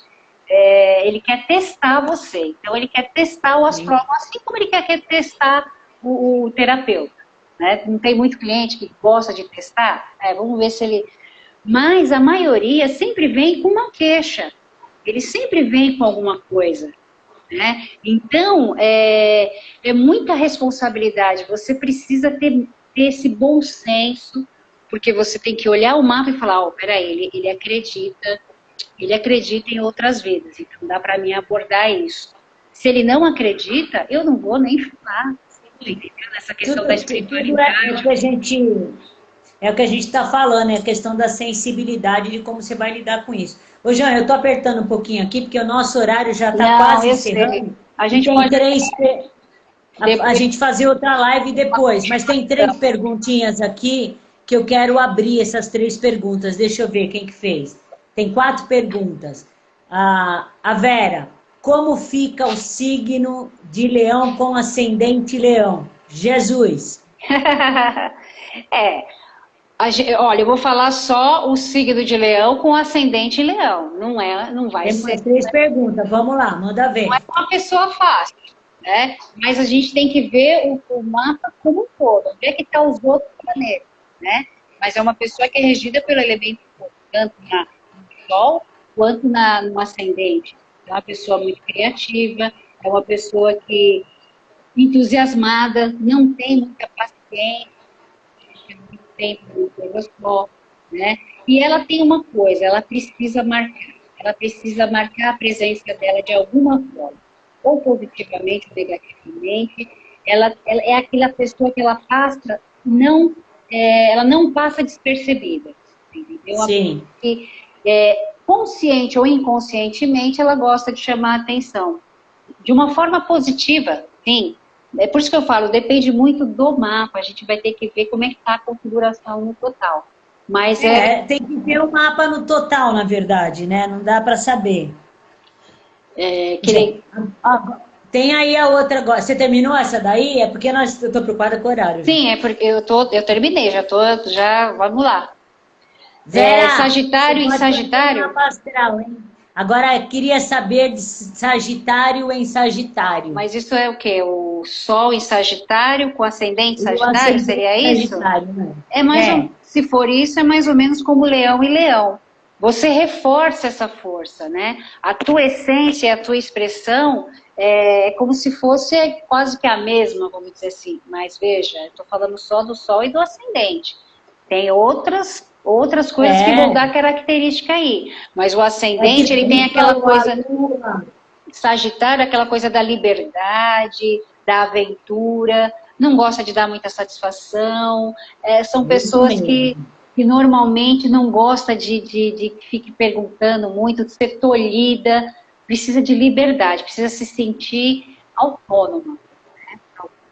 ele quer testar você. Então, ele quer testar o astrólogo, assim como ele quer testar o terapeuta. Né? Não tem muito cliente que gosta de testar? Vamos ver se ele... Mas a maioria sempre vem com uma queixa. Ele sempre vem com alguma coisa. Né? Então, é muita responsabilidade. Você precisa ter esse bom senso, porque você tem que olhar o mapa e falar, peraí, ele acredita em outras vidas, então dá para mim abordar isso. Se ele não acredita, eu não vou nem falar, entendeu? Nessa questão da espiritualidade. É o que a gente está falando, é a questão da sensibilidade de como você vai lidar com isso. Ô, João, eu estou apertando um pouquinho aqui, porque o nosso horário já está quase encerrando. A gente tem pode... A gente fazer outra live depois, mas tem 3 perguntinhas aqui que eu quero abrir essas 3 perguntas. Deixa eu ver quem que fez. Tem 4 perguntas. A Vera, como fica o signo de Leão com ascendente Leão? Jesus. Olha, eu vou falar só o signo de Leão com ascendente em Leão. Não vai Tem ser. 3 perguntas, vamos lá, manda ver. Não é uma pessoa fácil, né? Mas a gente tem que ver o mapa como um todo, onde é que estão os outros planetas, né? Mas é uma pessoa que é regida pelo elemento fogo, tanto no Sol quanto no ascendente. É uma pessoa muito criativa, é uma pessoa que entusiasmada, não tem muita paciência, muito tempo numa coisa só, né? E ela tem uma coisa, ela precisa marcar a presença dela de alguma forma, ou positivamente ou negativamente. Ela é aquela pessoa que ela não passa despercebida, entendeu? Sim. Que, consciente ou inconscientemente, ela gosta de chamar a atenção. De uma forma positiva, sim. É por isso que eu falo, depende muito do mapa, a gente vai ter que ver como é que está a configuração no total. Mas tem que ver o mapa no total, na verdade, né? Não dá para saber. Tem aí a outra agora. Você terminou essa daí? É porque eu estou preocupada com o horário. Sim, é porque eu terminei, vamos lá. Vera, Sagitário em Sagitário? Mapa astral, hein? Agora, eu queria saber de Sagitário em Sagitário. Mas isso é o quê? O Sol em Sagitário com ascendente em Sagitário? Seria isso? Né? Se for isso, é mais ou menos como Leão e Leão. Você reforça essa força, né? A tua essência e a tua expressão é como se fosse quase que a mesma, vamos dizer assim. Mas veja, eu estou falando só do Sol e do ascendente. Tem outras coisas que vão dar característica aí. Mas o ascendente, ele tem aquela coisa... Sagitário, aquela coisa da liberdade, da aventura, não gosta de dar muita satisfação. São pessoas que normalmente não gostam de que fique perguntando muito, de ser tolhida. precisa de liberdade, precisa se sentir autônoma.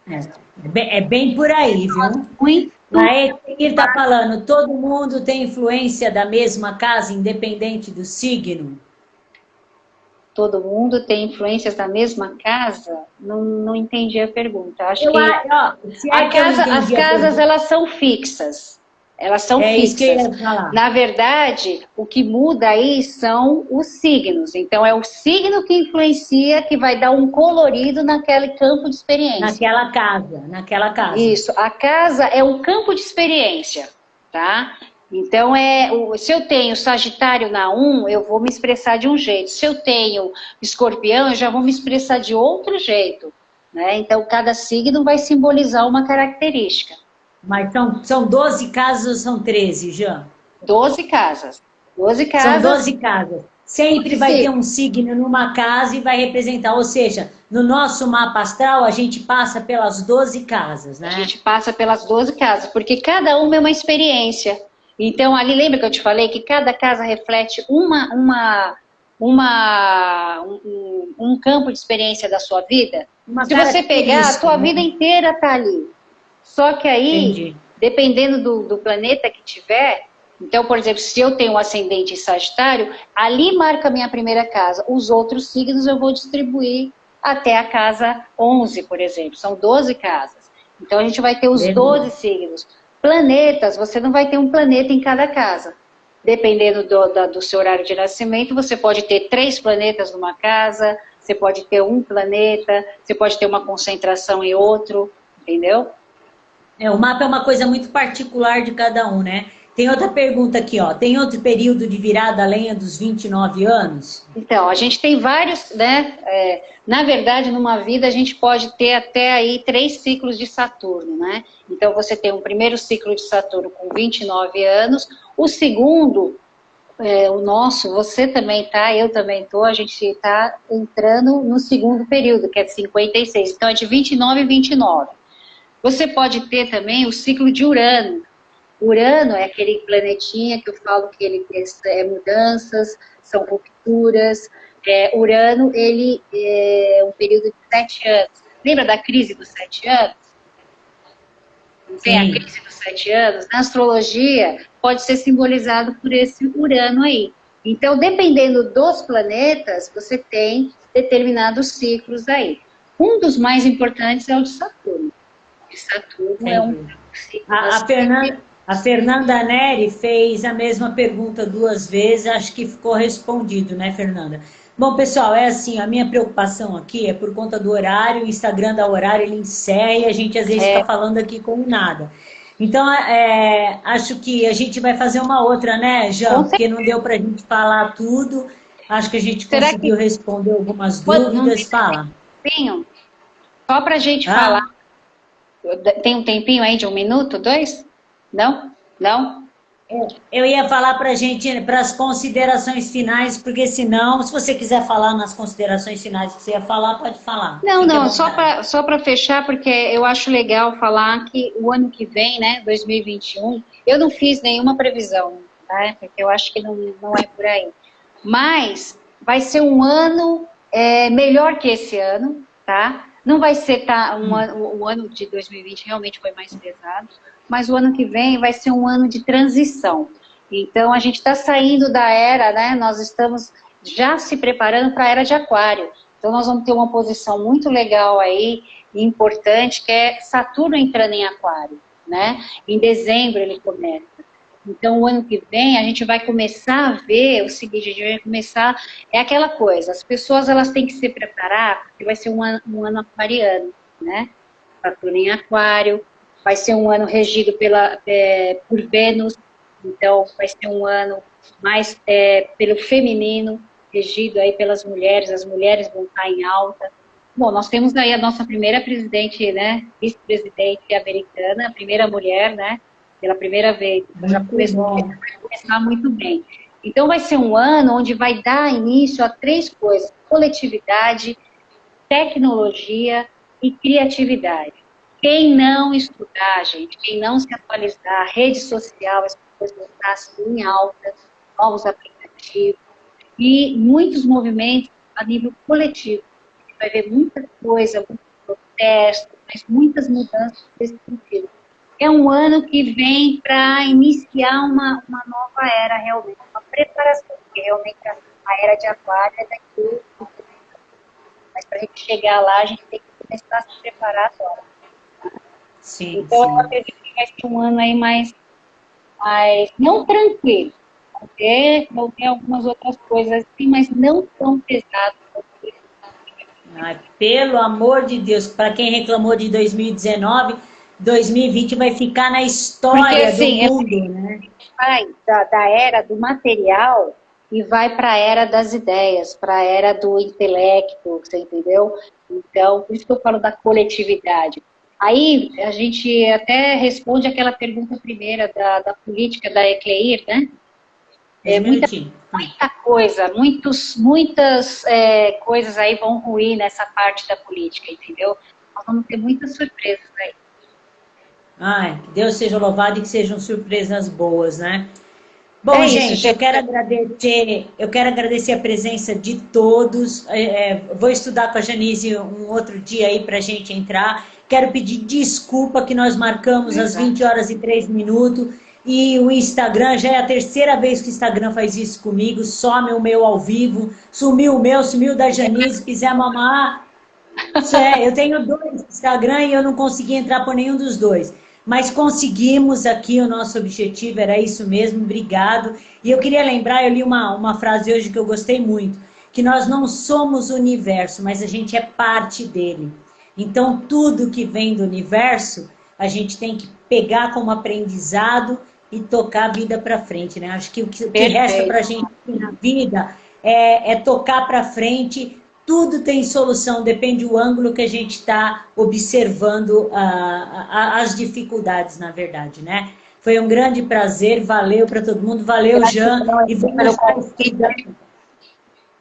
Né? É bem por aí, viu? Muito. Aí ele está falando, todo mundo tem influência da mesma casa, independente do signo? Todo mundo tem influências da mesma casa? Não entendi a pergunta. Acho Eu, que ó, se é que eu as entendi a casas, pergunta. elas são fixas. Elas são É isso que eu fixas. ia falar. Na verdade, o que muda aí são os signos. Então, é o signo que influencia, que vai dar um colorido naquele campo de experiência. Naquela casa. Isso. A casa é um campo de experiência, tá? Então, se eu tenho Sagitário na 1, eu vou me expressar de um jeito. Se eu tenho Escorpião, eu já vou me expressar de outro jeito. Né? Então, cada signo vai simbolizar uma característica. Mas são 12 casas ou são 13, Jean? 12 casas. 12 casas. São 12 casas. Sempre vai ter um signo numa casa e vai representar. Ou seja, no nosso mapa astral, a gente passa pelas 12 casas, né? A gente passa pelas 12 casas, porque cada uma é uma experiência. Então, ali, lembra que eu te falei que cada casa reflete um campo de experiência da sua vida? Se você pegar, a tua vida inteira tá ali. Só que aí, entendi, dependendo do planeta que tiver, então, por exemplo, se eu tenho um ascendente em Sagitário, ali marca a minha primeira casa. Os outros signos eu vou distribuir até a casa 11, por exemplo. São 12 casas. Então, a gente vai ter os 12 signos. Planetas, você não vai ter um planeta em cada casa. Dependendo do seu horário de nascimento, você pode ter 3 planetas numa casa, você pode ter um planeta, você pode ter uma concentração em outro, entendeu? O mapa é uma coisa muito particular de cada um, né? Tem outra pergunta aqui, ó. Tem outro período de virada além dos 29 anos? Então, a gente tem vários, né? Na verdade, numa vida, a gente pode ter até aí 3 ciclos de Saturno, né? Então, você tem um primeiro ciclo de Saturno com 29 anos, o segundo, o nosso, você também tá, eu também tô, a gente está entrando no segundo período, que é de 56. Então, é de 29 e 29. Você pode ter também o ciclo de Urano. Urano é aquele planetinha que eu falo que ele é mudanças, são rupturas. Urano, ele é um período de 7 anos. Lembra da crise dos 7 anos? Tem a crise dos 7 anos. Na astrologia, pode ser simbolizado por esse Urano aí. Então, dependendo dos planetas, você tem determinados ciclos aí. Um dos mais importantes é o de Saturno. Saturno é um ciclo. A Fernanda Neri fez a mesma pergunta 2 vezes, acho que ficou respondido, né, Fernanda? Bom, pessoal, é assim, a minha preocupação aqui é por conta do horário, o Instagram dá horário, ele encerra e a gente às vezes fica falando aqui como nada. Então, acho que a gente vai fazer uma outra, né, Jean? Porque não deu pra gente falar tudo, acho que a gente conseguiu responder algumas dúvidas. Fala. Só pra gente falar. Tem um tempinho aí de 1 minuto, 2? Não? Não? Eu ia falar para a gente, para as considerações finais, porque senão, se você quiser falar nas considerações finais que você ia falar, pode falar. Não, só para fechar, porque eu acho legal falar que o ano que vem, né, 2021, eu não fiz nenhuma previsão, né, porque eu acho que não é por aí. Mas vai ser um ano melhor que esse ano, tá? Não vai ser o ano de 2020 realmente foi mais pesado, mas o ano que vem vai ser um ano de transição. Então, a gente está saindo da era, né? Nós estamos já se preparando para a era de Aquário. Então, nós vamos ter uma posição muito legal aí, importante, que é Saturno entrando em Aquário, né? Em dezembro ele começa. Então, o ano que vem, a gente vai começar a ver o seguinte, a gente vai começar, é aquela coisa, as pessoas elas têm que se preparar, porque vai ser um ano aquariano, né? Saturno em Aquário, vai ser um ano regido por Vênus, então vai ser um ano mais pelo feminino, regido aí pelas mulheres, as mulheres vão estar em alta. Bom, nós temos aí a nossa primeira presidente, né, vice-presidente americana, a primeira mulher, né, pela primeira vez. Então já vai começar muito bem. Então vai ser um ano onde vai dar início a 3 coisas: coletividade, tecnologia e criatividade. Quem não estudar, gente, quem não se atualizar, rede social, as pessoas vão estar assim, em alta, novos aplicativos, e muitos movimentos a nível coletivo. A gente vai ver muita coisa, muitos protestos, mas muitas mudanças nesse sentido. É um ano que vem para iniciar uma nova era, realmente, uma preparação, porque realmente a era de aquário é daqui, mas para a gente chegar lá, a gente tem que começar a se preparar agora. Sim, então, sim. eu acredito que vai ser um ano aí mais não tranquilo, vão ter algumas outras coisas assim, mas não tão pesado. Ai, pelo amor de Deus, para quem reclamou de 2019, 2020 vai ficar na Porque história do assim, mundo, né? vai da era do material e vai para a era das ideias, para a era do intelecto, você entendeu? Então, por isso que eu falo da coletividade. Aí, a gente até responde aquela pergunta primeira da política da Ecleir, né? Um Muita minutinho. coisa, muitas coisas aí vão ruir nessa parte da política, entendeu? Nós vamos ter muitas surpresas aí. Ai, que Deus seja louvado e que sejam surpresas boas, né? Bom, Isso, gente, eu quero agradecer a presença de todos. Vou estudar com a Janice um outro dia aí para a gente entrar. Quero pedir desculpa que nós marcamos às 20 horas e 3 minutos. E o Instagram, já é a terceira vez que o Instagram faz isso comigo. Some o meu ao vivo. Sumiu o meu, sumiu da Janice. Quiser mamar. Eu tenho dois Instagram e eu não consegui entrar por nenhum dos dois. Mas conseguimos aqui, o nosso objetivo era isso mesmo, obrigado. E eu queria lembrar, eu li uma frase hoje que eu gostei muito, que nós não somos o universo, mas a gente é parte dele. Então, tudo que vem do universo, a gente tem que pegar como aprendizado e tocar a vida para frente, né? Acho que o que resta para a gente na vida é tocar para frente. Tudo tem solução, depende do ângulo que a gente está observando as dificuldades, na verdade, né? Foi um grande prazer, valeu para todo mundo, valeu, Jean, e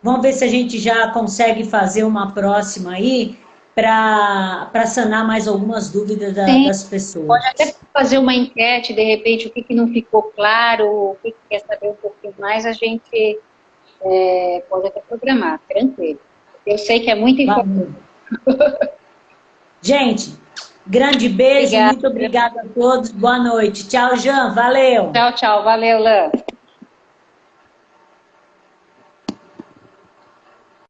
vamos ver se a gente já consegue fazer uma próxima aí para sanar mais algumas dúvidas das pessoas. Pode até fazer uma enquete, de repente, o que não ficou claro, o que quer saber um pouquinho mais, a gente pode até programar, tranquilo. Eu sei que é muito importante. Gente, grande beijo, muito obrigada a todos, boa noite. Tchau, Jean, valeu. Tchau, tchau, valeu, Lã.